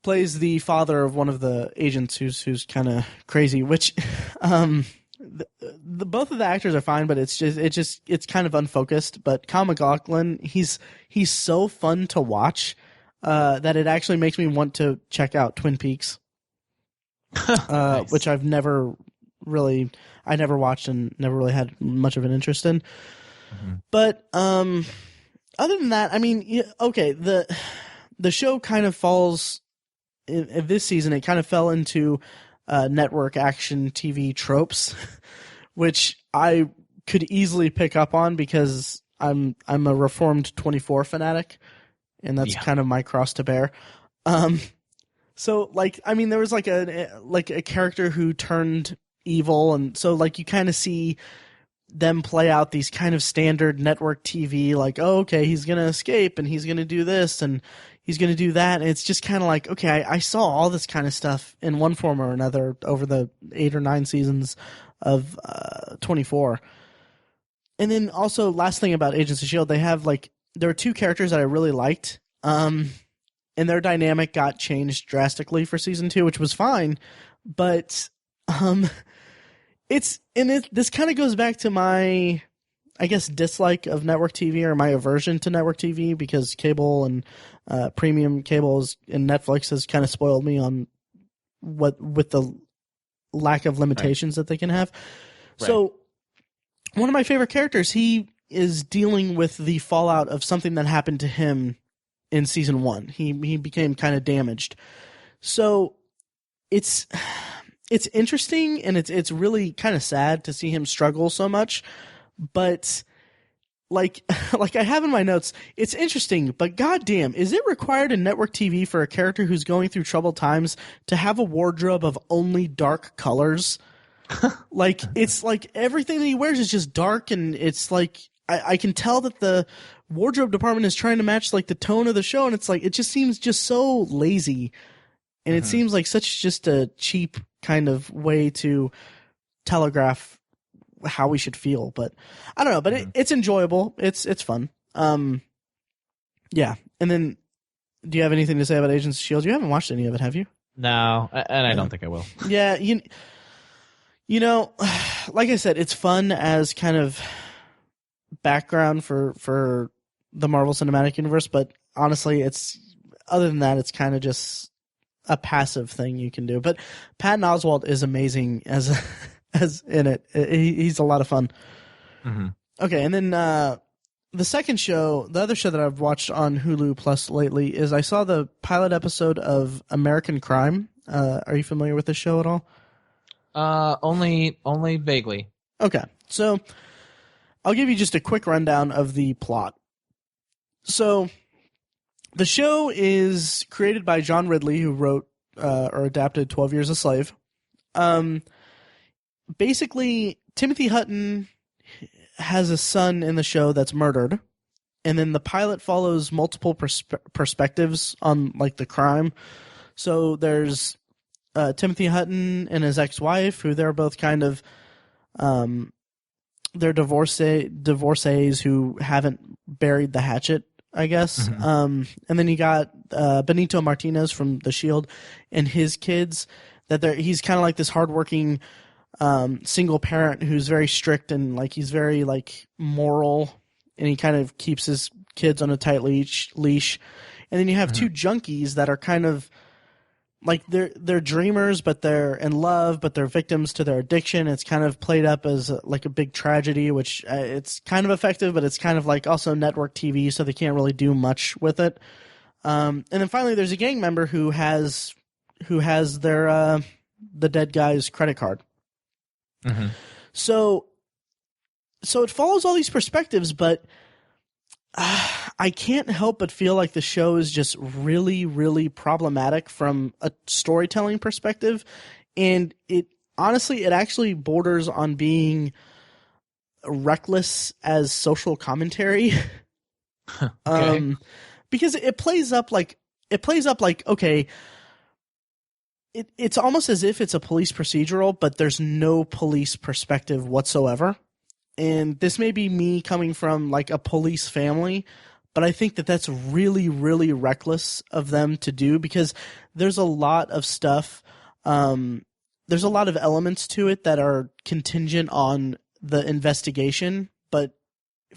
plays the father of one of the agents who's kind of crazy. Which, both of the actors are fine, but it's kind of unfocused. But Kyle MacLachlan, he's so fun to watch that it actually makes me want to check out Twin Peaks, nice. Which I never watched and never really had much of an interest in. But other than that, I mean, okay, the show kind of falls in this season. It kind of fell into network action TV tropes, which I could easily pick up on because I'm a Reformed 24 fanatic, and that's kind of my cross to bear. So like, I mean, there was like a character who turned evil, and so like you kind of see them play out these kind of standard network TV, like, oh, okay, he's going to escape and he's going to do this and he's going to do that. And it's just kind of like, okay, I saw all this kind of stuff in one form or another over the 8 or 9 seasons of 24. And then also, last thing about Agents of S.H.I.E.L.D., there were 2 characters that I really liked. And their dynamic got changed drastically for season 2, which was fine. But, this kind of goes back to my, I guess, dislike of network TV, or my aversion to network TV, because cable and premium cables and Netflix has kind of spoiled me on with the lack of limitations that they can have. Right. So one of my favorite characters, he is dealing with the fallout of something that happened to him in season 1. He became kind of damaged. So it's interesting, and it's really kind of sad to see him struggle so much, but like I have in my notes, it's interesting, but goddamn, is it required in network TV for a character who's going through troubled times to have a wardrobe of only dark colors? Like, it's like everything that he wears is just dark, and it's like I can tell that the wardrobe department is trying to match like the tone of the show, and it's like it just seems just so lazy, and it seems like such just a cheap kind of way to telegraph how we should feel. But I don't know, but it's enjoyable. It's fun. Yeah. And then Do you have anything to say about Agents of S.H.I.E.L.D.? You haven't watched any of it, have you? No, and I don't think I will. Yeah, you know, like I said, it's fun as kind of background for the Marvel Cinematic Universe, but honestly, other than that, it's kind of just a passive thing you can do. But Patton Oswalt is amazing as in it. He's a lot of fun. Mm-hmm. Okay, and then the other show that I've watched on Hulu Plus lately is I saw the pilot episode of American Crime. Are you familiar with this show at all? Only vaguely. Okay, so I'll give you just a quick rundown of the plot. So the show is created by John Ridley, who wrote or adapted 12 Years a Slave. Basically, Timothy Hutton has a son in the show that's murdered, and then the pilot follows multiple perspectives on like the crime. So there's Timothy Hutton and his ex-wife, who they're both kind of they're divorcees who haven't buried the hatchet, I guess. Mm-hmm. And then you got Benito Martinez from The Shield and his kids. He's kind of like this hardworking single parent who's very strict and like he's very like moral, and he kind of keeps his kids on a tight leash. And then you have two junkies that are kind of like they're dreamers, but they're in love, but they're victims to their addiction. It's kind of played up as like a big tragedy, which it's kind of effective, but it's kind of like also network TV, so they can't really do much with it. And then finally, there's a gang member who has their the dead guy's credit card. Mm-hmm. So it follows all these perspectives, but I can't help but feel like the show is just really, really problematic from a storytelling perspective. And it actually borders on being reckless as social commentary. Okay. Because it plays up like, okay, it's almost as if it's a police procedural, but there's no police perspective whatsoever. And this may be me coming from like a police family, but I think that that's really, really reckless of them to do, because there's a lot of stuff. There's a lot of elements to it that are contingent on the investigation, but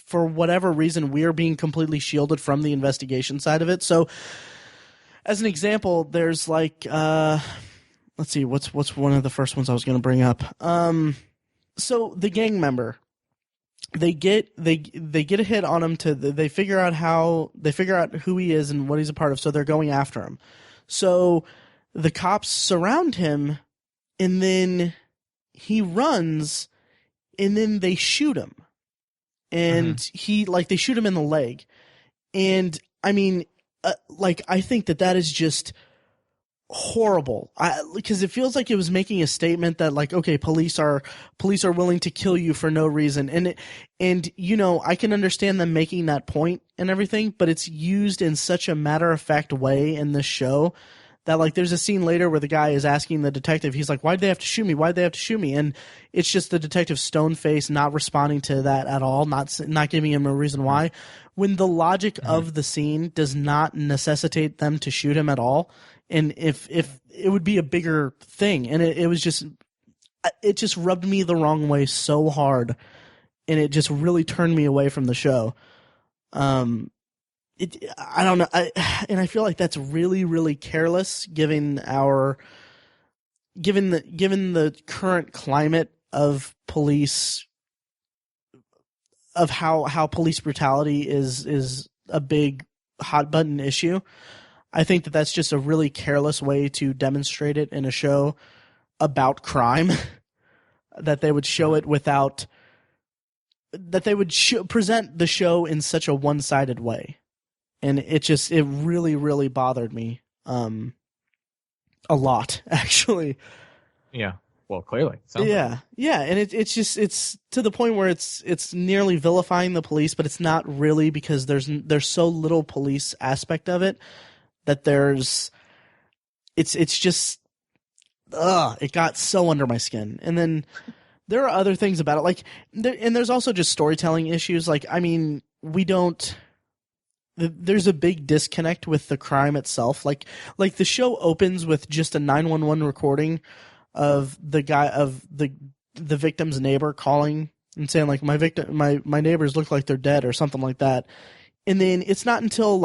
for whatever reason, we are being completely shielded from the investigation side of it. So as an example, there's like, let's see, what's one of the first ones I was going to bring up? So the gang member, they get a hit on him they figure out who he is and what he's a part of, so they're going after him. So the cops surround him, and then he runs, and then they shoot him. And they shoot him in the leg. And I mean, I think that is just horrible. Because it feels like it was making a statement that like, okay, police are willing to kill you for no reason. And you know, I can understand them making that point and everything, but it's used in such a matter-of-fact way in this show that like there's a scene later where the guy is asking the detective, he's like, why'd they have to shoot me? Why'd they have to shoot me? And it's just the detective stone face, not responding to that at all, not giving him a reason why, when the logic of the scene does not necessitate them to shoot him at all. And if it would be a bigger thing, and it just rubbed me the wrong way so hard, and it just really turned me away from the show. I don't know, and I feel like that's really, really careless given the current climate of police, of how police brutality is a big hot button issue. I think that that's just a really careless way to demonstrate it in a show about crime. That they would show it without, that they would present the show in such a one-sided way. And it really, really bothered me a lot, actually. Yeah. Well, clearly. Yeah. And it's to the point where it's nearly vilifying the police, but it's not really, because there's so little police aspect of it that it's just, it got so under my skin. And then there are other things about it, and there's also just storytelling issues. Like, I mean, we don't there's a big disconnect with the crime itself. Like the show opens with just a 911 recording of the victim's neighbor calling and saying like my neighbors look like they're dead or something like that. And then it's not until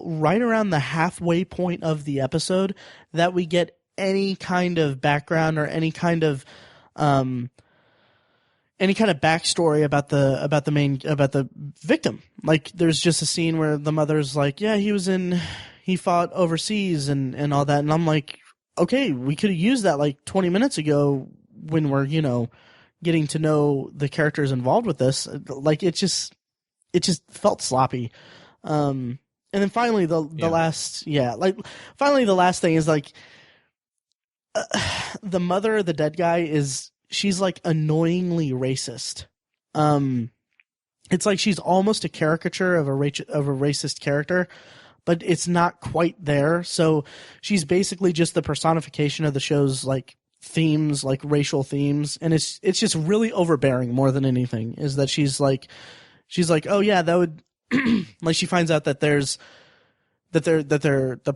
right around the halfway point of the episode that we get any kind of background or any kind of backstory about the victim. Like there's just a scene where the mother's like, yeah, he fought overseas and all that. And I'm like, okay, we could have used that like 20 minutes ago when we're, getting to know the characters involved with this. Like it just felt sloppy. And then finally the last thing is like, the mother of the dead guy she's like annoyingly racist. It's like she's almost a caricature of a racist character, but it's not quite there. So she's basically just the personification of the show's like themes, like racial themes, and it's just really overbearing more than anything. Is that she's like, oh yeah, that would like she finds out that the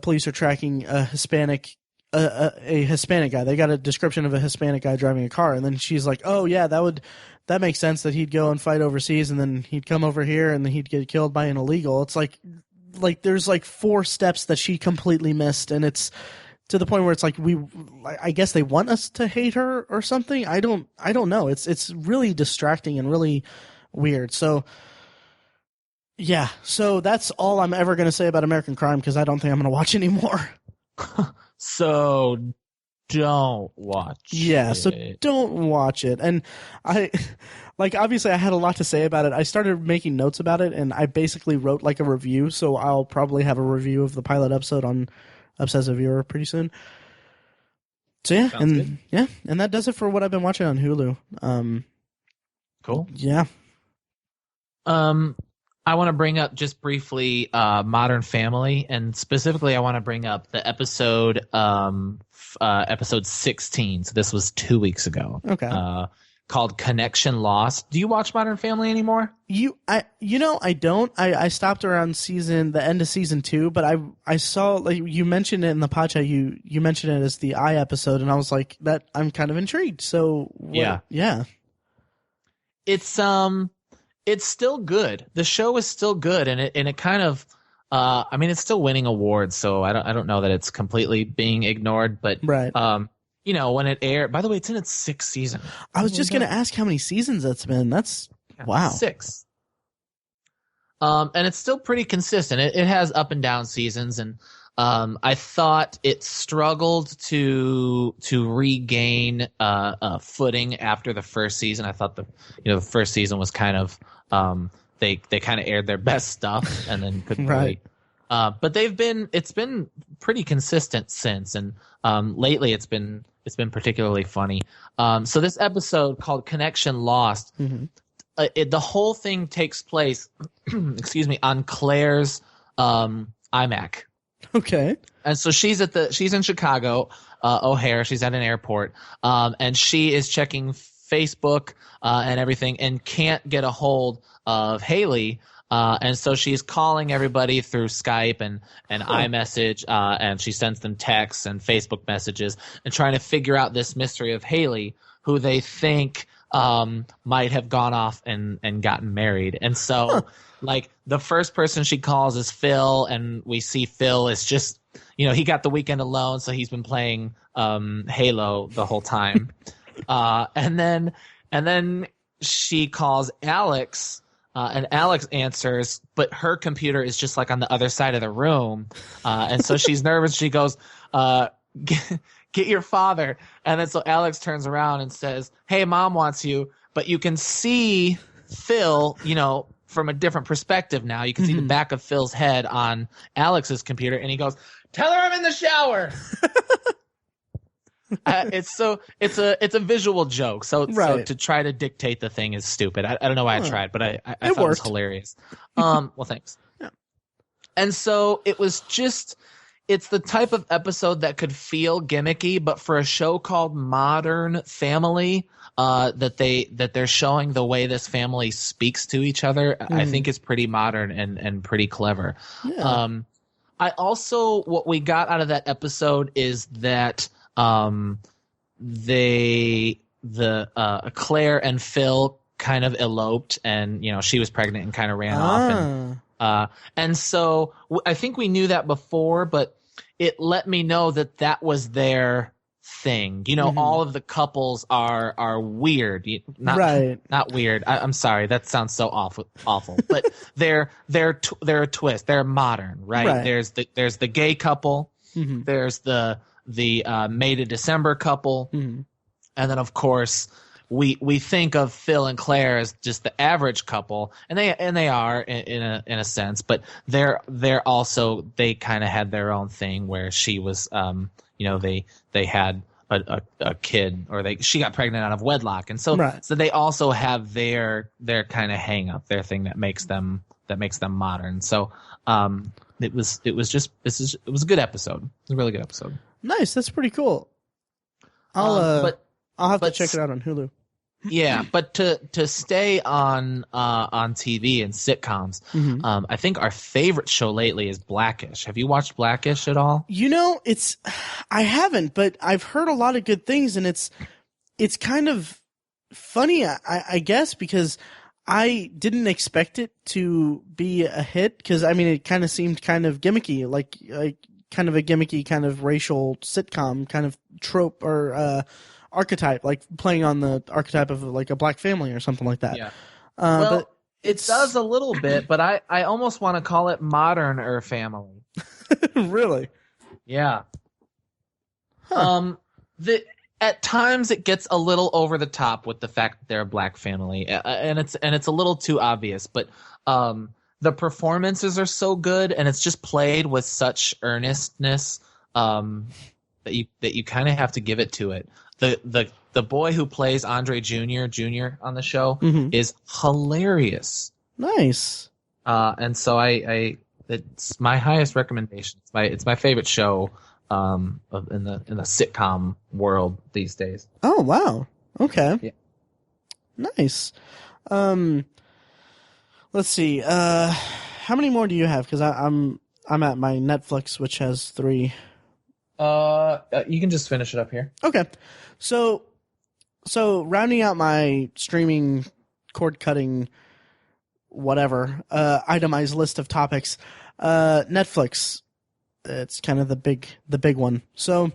police are tracking a Hispanic guy. They got a description of a Hispanic guy driving a car, and then she's like, oh yeah, that makes sense that he'd go and fight overseas and then he'd come over here and then he'd get killed by an illegal. It's like there's like 4 steps that she completely missed, and it's to the point where it's like I guess they want us to hate her or something. I don't know. It's really distracting and really weird. So yeah, so that's all I'm ever going to say about American Crime, because I don't think I'm going to watch anymore. So don't watch it. So don't watch it. And obviously I had a lot to say about it. I started making notes about it, and I basically wrote like a review, so I'll probably have a review of the pilot episode on Obsessive Viewer pretty soon. So yeah, Sounds good. Yeah, and that does it for what I've been watching on Hulu. Cool. Yeah. I want to bring up just briefly Modern Family, and specifically I want to bring up the episode 16. So this was 2 weeks ago. Okay. Called Connection Lost. Do you watch Modern Family anymore? I don't. I stopped around the end of season 2, but I saw, like, you mentioned it in the podcast. You mentioned it as the I episode, and I was like, that I'm kind of intrigued. So yeah. It's still good. The show is still good, and it kind of it's still winning awards, so I don't know that it's completely being ignored, but right. When it aired, by the way, it's in its 6th season. I was just going to ask how many seasons that's been. That's wow. 6. And it's still pretty consistent. It has up and down seasons, and I thought it struggled to regain footing after the first season. I thought the first season was kind of they kind of aired their best stuff and then couldn't right. But it's been pretty consistent since, and lately it's been particularly funny. So this episode called Connection Lost, mm-hmm. The whole thing takes place, excuse me, on Claire's iMac. Okay. And so she's in Chicago, O'Hare. She's at an airport, and she is checking Facebook and everything, and can't get a hold of Haley. And so she's calling everybody through Skype and iMessage, and she sends them texts and Facebook messages, and trying to figure out this mystery of Haley, who they think might have gone off and gotten married. And so like the first person she calls is Phil, and we see Phil is just, he got the weekend alone, so he's been playing Halo the whole time. And then she calls Alex, and Alex answers, but her computer is just like on the other side of the room. And so she's nervous. She goes, get your father. And then so Alex turns around and says, hey, mom wants you. But you can see Phil, from a different perspective now. You can see the back of Phil's head on Alex's computer, and he goes, tell her I'm in the shower. It's a visual joke. So to try to dictate the thing is stupid. I don't know why I tried, but I thought it was hilarious. Well, thanks. Yeah. And so it was just, it's the type of episode that could feel gimmicky, but for a show called Modern Family, that they're showing the way this family speaks to each other, I think is pretty modern and pretty clever. Yeah. I also, what we got out of that episode is that Claire and Phil kind of eloped, and she was pregnant and kind of ran off, and so I think we knew that before, but it let me know that was their thing. All of the couples are weird. Not weird. I'm sorry, that sounds so awful. But they're a twist. They're modern, right? There's the gay couple. Mm-hmm. There's the May to December couple, and then of course we think of Phil and Claire as just the average couple, and they are in a sense, but they're also, they kind of had their own thing where she was they had a kid, or she got pregnant out of wedlock, and so they also have their kind of hang up, their thing that makes them modern. So it was a good episode. It was a really good episode. Nice, that's pretty cool. I'll have to check it out on Hulu. Yeah, but to stay on TV and sitcoms, I think our favorite show lately is Blackish. Have you watched Blackish at all? I haven't, but I've heard a lot of good things, and it's kind of funny, I guess, because I didn't expect it to be a hit, because it kind of seemed kind of gimmicky, like kind of a gimmicky kind of racial sitcom kind of trope or archetype, like playing on the archetype of like a black family or something like that. Yeah. But it does a little bit, but I almost want to call it modern family. Really? Yeah. Huh. At times it gets a little over the top with the fact that they're a black family, and it's a little too obvious, but the performances are so good, and it's just played with such earnestness that you kind of have to give it to it. The boy who plays Andre Jr. on the show is hilarious. Nice. And so it's my highest recommendation. It's my favorite show in the sitcom world these days. Oh wow. Okay. Yeah. Nice. Let's see. How many more do you have? Because I'm at my Netflix, which has 3. You can just finish it up here. Okay. So rounding out my streaming, cord cutting, whatever, itemized list of topics, Netflix, it's kind of the big one. So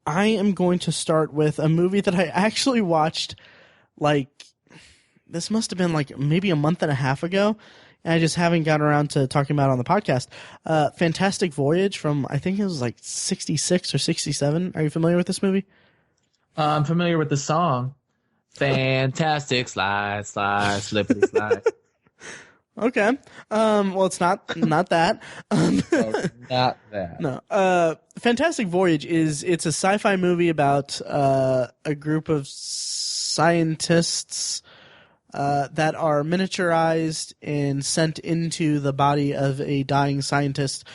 I am going to start with a movie that I actually watched, this must have been maybe a month and a half ago, and I just haven't gotten around to talking about it on the podcast. Fantastic Voyage from, I think it was 66 or 67. Are you familiar with this movie? I'm familiar with the song. Fantastic slide, slide, slippity slide. Okay. Well, it's not that. Not that. No. Fantastic Voyage it's a sci-fi movie about a group of scientists that are miniaturized and sent into the body of a dying scientist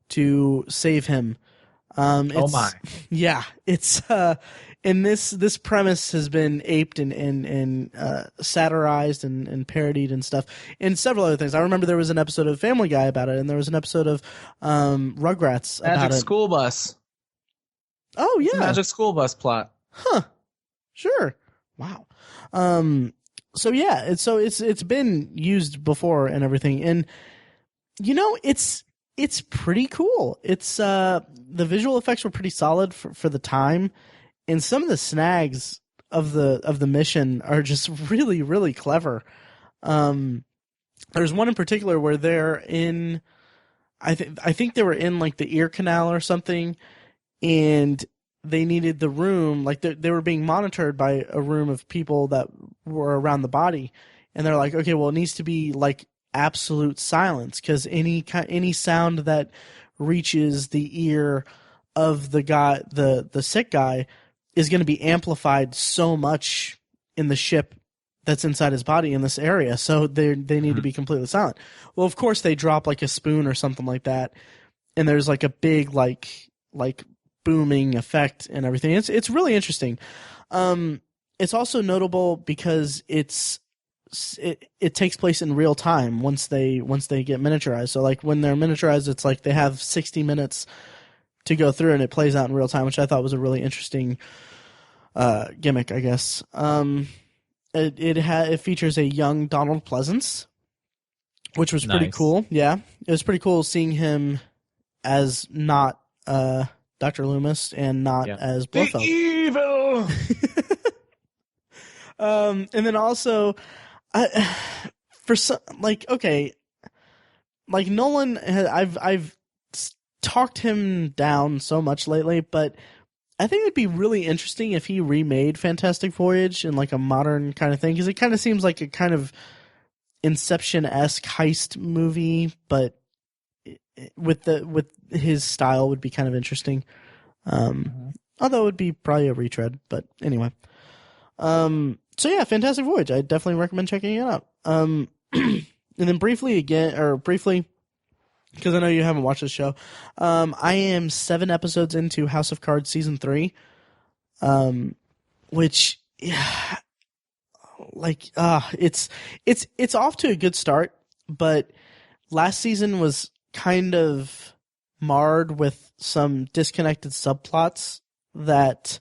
to save him. Oh my! Yeah, it's and this premise has been aped and satirized and parodied and stuff, and several other things. I remember there was an episode of Family Guy about it, and there was an episode of Rugrats about it. Magic School Bus. Oh yeah, Magic School Bus plot. Huh. Sure. Wow. So yeah, it's been used before and everything, and it's pretty cool. It's the visual effects were pretty solid for the time, and some of the snags of the mission are just really, really clever. There's one in particular where they're in, I think they were in the ear canal or something, and they needed the room, they were being monitored by a room of people that were around the body, and they're like, okay, well, it needs to be absolute silence, because any sound that reaches the ear of the guy, the sick guy, is going to be amplified so much in the ship that's inside his body in this area, so they need to be completely silent. Well, of course, they drop a spoon or something like that, and there's like a big like booming effect and everything. It's really interesting. It's also notable because it takes place in real time once they get miniaturized. So like when they're miniaturized, it's like they have 60 minutes to go through, and it plays out in real time, which I thought was a really interesting gimmick, I guess. It features a young Donald Pleasance, which was pretty cool. Yeah, it was pretty cool seeing him as not Dr. Loomis and not as Blofeld. The evil. And then also, for some, like, okay, like Nolan, I've talked him down so much lately, but I think it'd be really interesting if he remade Fantastic Voyage in like a modern kind of thing, because it kind of seems like a kind of Inception-esque heist movie, but with his style would be kind of interesting. Although it would be probably a retread, but anyway. So yeah, Fantastic Voyage. I definitely recommend checking it out. And then briefly, because I know you haven't watched this show, I am 7 episodes into House of Cards season 3, which, yeah, like, it's off to a good start, but last season was kind of marred with some disconnected subplots that,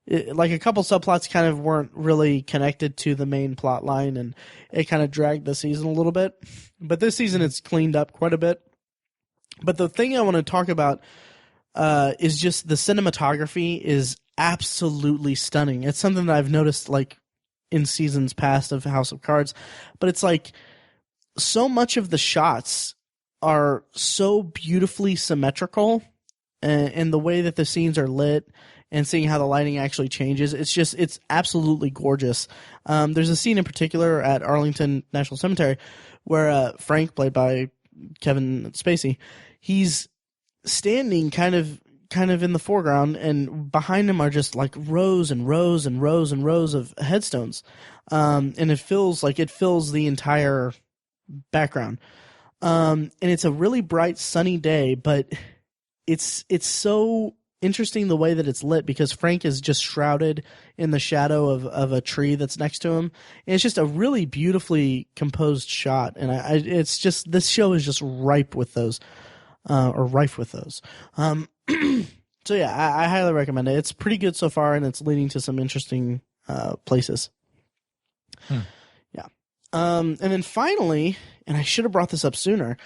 like a couple subplots kind of weren't really connected to the main plot line, and it kind of dragged the season a little bit. But this season it's cleaned up quite a bit. But the thing I want to talk about is just the cinematography is absolutely stunning. It's something that I've noticed like in seasons past of House of Cards, but it's like so much of the shots are so beautifully symmetrical, and the way that the scenes are lit and seeing how the lighting actually changes, it's absolutely gorgeous. There's a scene in particular at Arlington National Cemetery where Frank, played by Kevin Spacey, he's standing kind of in the foreground, and behind him are just like rows and rows and rows and rows of headstones, and it fills the entire background. And it's a really bright sunny day, but it's so interesting the way that it's lit, because Frank is just shrouded in the shadow of a tree that's next to him. And it's just a really beautifully composed shot, and it's just, this show is just ripe with those. So yeah, I highly recommend it. It's pretty good so far, and it's leading to some interesting places. Yeah. And then finally, and I should have brought this up sooner,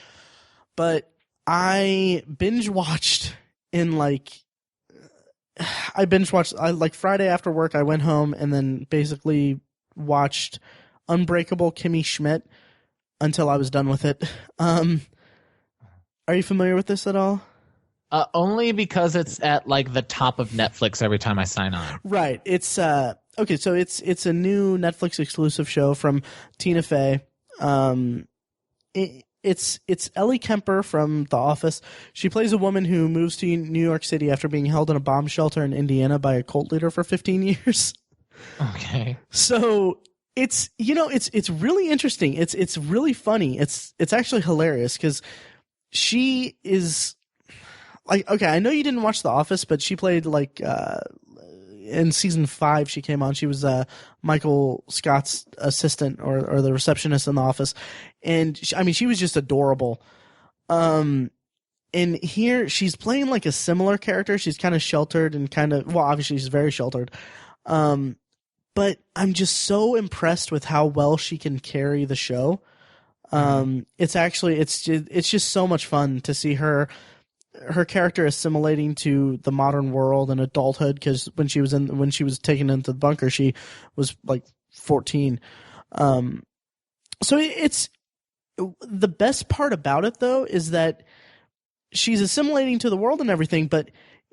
but I binge watched like Friday after work. I went home and then basically watched Unbreakable Kimmy Schmidt until I was done with it. Are you familiar with this at all? Only because it's at like the top of Netflix every time I sign on. Right. It's okay. So it's a new Netflix exclusive show from Tina Fey. It's Ellie Kemper from The Office. She plays a woman who moves to New York City after being held in a bomb shelter in Indiana by a cult leader for 15 years. Okay. So it's really interesting. It's really funny. It's actually hilarious because she is like, okay, I know you didn't watch The Office, but she played like in season 5 she came on. She was Michael Scott's assistant or the receptionist in The Office, and she was just adorable. And here she's playing like a similar character. She's kind of sheltered and obviously she's very sheltered. But I'm just so impressed with how well she can carry the show. It's just so much fun to see her character assimilating to the modern world and adulthood, because when she was taken into the bunker, she was like 14. So it's the best part about it though is that she's assimilating to the world and everything, but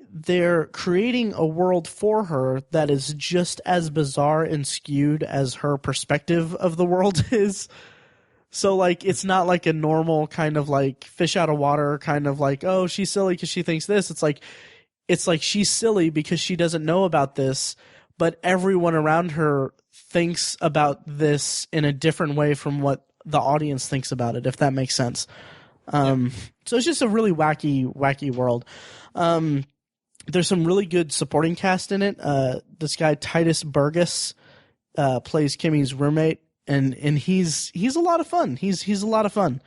they're creating a world for her that is just as bizarre and skewed as her perspective of the world is. So, like, it's not like a normal kind of like fish out of water kind of like, oh, she's silly because she thinks this. It's like she's silly because she doesn't know about this, but everyone around her thinks about this in a different way from what the audience thinks about it, if that makes sense. So it's just a really wacky world. There's some really good supporting cast in it. This guy Titus Burgess plays Kimmy's roommate, and he's a lot of fun. He's a lot of fun.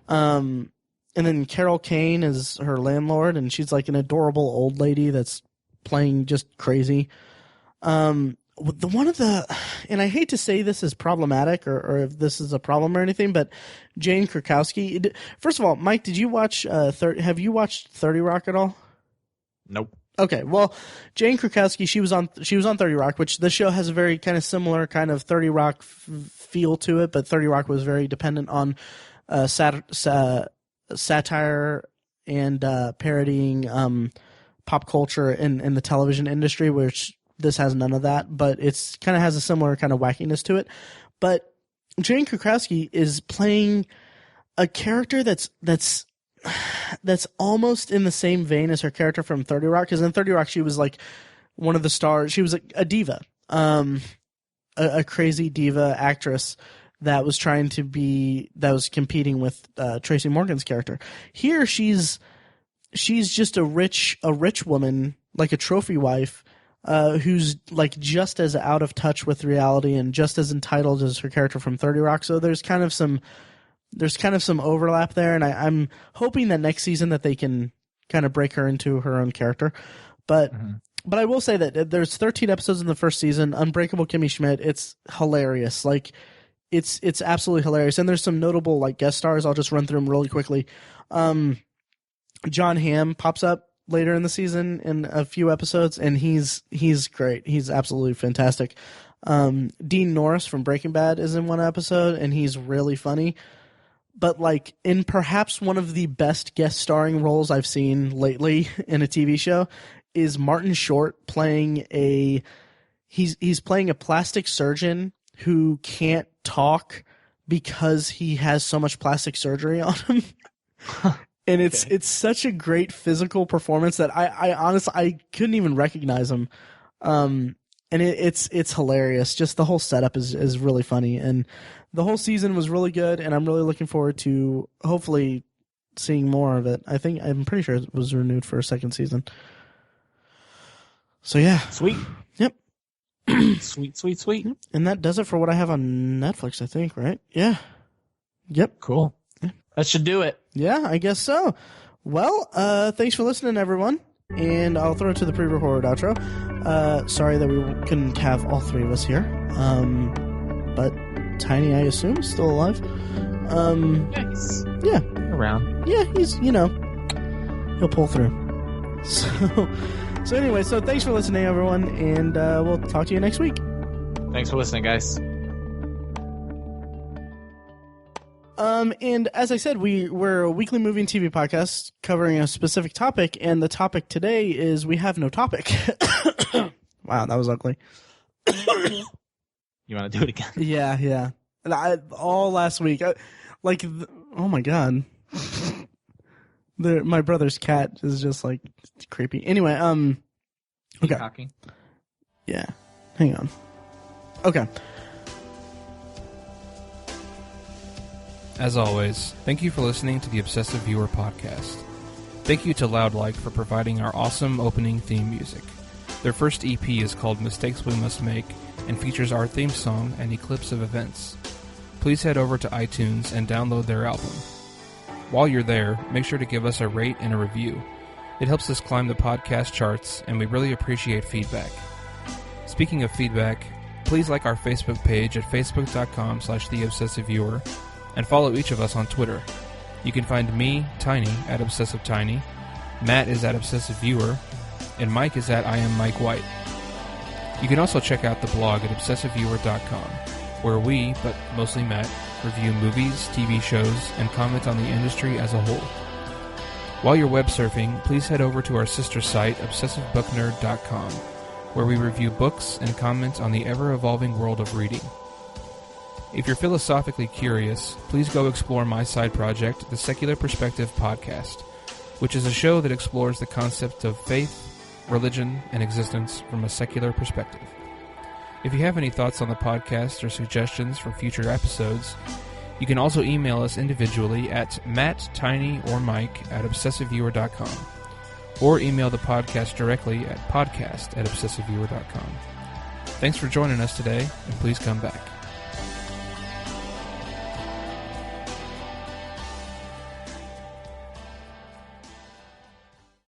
And then Carol Kane is her landlord, and she's like an adorable old lady that's playing just crazy. And I hate to say this is problematic or if this is a problem or anything, but Jane Krakowski. First of all, Mike, did you watch? Have you watched 30 Rock at all? Nope. Okay, well, Jane Krakowski, she was on 30 Rock, which this show has a very kind of similar kind of 30 Rock feel to it, but 30 Rock was very dependent on satire and parodying pop culture in the television industry, which this has none of that, but it's kind of has a similar kind of wackiness to it. But Jane Krakowski is playing a character that's almost in the same vein as her character from 30 Rock, because in 30 Rock she was like one of the stars. She was a diva, a crazy diva actress that was competing with Tracy Morgan's character. Here she's just a rich woman, like a trophy wife, who's like just as out of touch with reality and just as entitled as her character from 30 Rock. So there's kind of some overlap there, and I'm hoping that next season that they can kind of break her into her own character. But I will say that there's 13 episodes in the first season. Unbreakable Kimmy Schmidt, it's hilarious. Like it's absolutely hilarious, and there's some notable like guest stars. I'll just run through them really quickly. John Hamm pops up later in the season in a few episodes, and he's great. He's absolutely fantastic. Dean Norris from Breaking Bad is in one episode, and he's really funny. But like in perhaps one of the best guest starring roles I've seen lately in a TV show is Martin Short playing he's playing a plastic surgeon who can't talk because he has so much plastic surgery on him. And it's such a great physical performance that I honestly I couldn't even recognize him. And it's hilarious. Just the whole setup is really funny, and the whole season was really good, and I'm really looking forward to hopefully seeing more of it. I'm pretty sure it was renewed for a second season. So yeah. Sweet. Yep. Sweet. And that does it for what I have on Netflix, I think, right? Yeah. Yep. Cool. Yeah. That should do it. Yeah, I guess so. Well, thanks for listening, everyone. And I'll throw it to the pre-recorded outro. Sorry that we couldn't have all three of us here. But Tiny, I assume, is still alive. Nice. Yeah. Around. Yeah, he's, he'll pull through. So anyway, thanks for listening, everyone, and we'll talk to you next week. Thanks for listening, guys. And as I said, we're a weekly movie and TV podcast covering a specific topic, and the topic today is we have no topic. Wow, that was ugly. You want to do it again? Yeah. All last week, oh my god, my brother's cat is just like creepy. Anyway, okay. Talking. Yeah, hang on. Okay. As always, thank you for listening to the Obsessive Viewer podcast. Thank you to Loudlike for providing our awesome opening theme music. Their first EP is called Mistakes We Must Make and features our theme song and Eclipse of Events. Please head over to iTunes and download their album. While you're there, make sure to give us a rate and a review. It helps us climb the podcast charts, and we really appreciate feedback. Speaking of feedback, please like our Facebook page at facebook.com/theobsessiveviewer and follow each of us on Twitter. You can find me, Tiny, at ObsessiveTiny, Matt is at ObsessiveViewer, and Mike is at I am Mike White. You can also check out the blog at obsessiveviewer.com, where we, but mostly Matt, review movies, TV shows, and comment on the industry as a whole. While you're web surfing, please head over to our sister site, obsessivebooknerd.com, where we review books and comment on the ever-evolving world of reading. If you're philosophically curious, please go explore my side project, the Secular Perspective Podcast, which is a show that explores the concept of faith, religion, and existence from a secular perspective. If you have any thoughts on the podcast or suggestions for future episodes, You can also email us individually at Matt, Tiny, or Mike at obsessiveviewer.com, or email the podcast directly at podcast@obsessiveviewer.com. Thanks for joining us today, and please come back.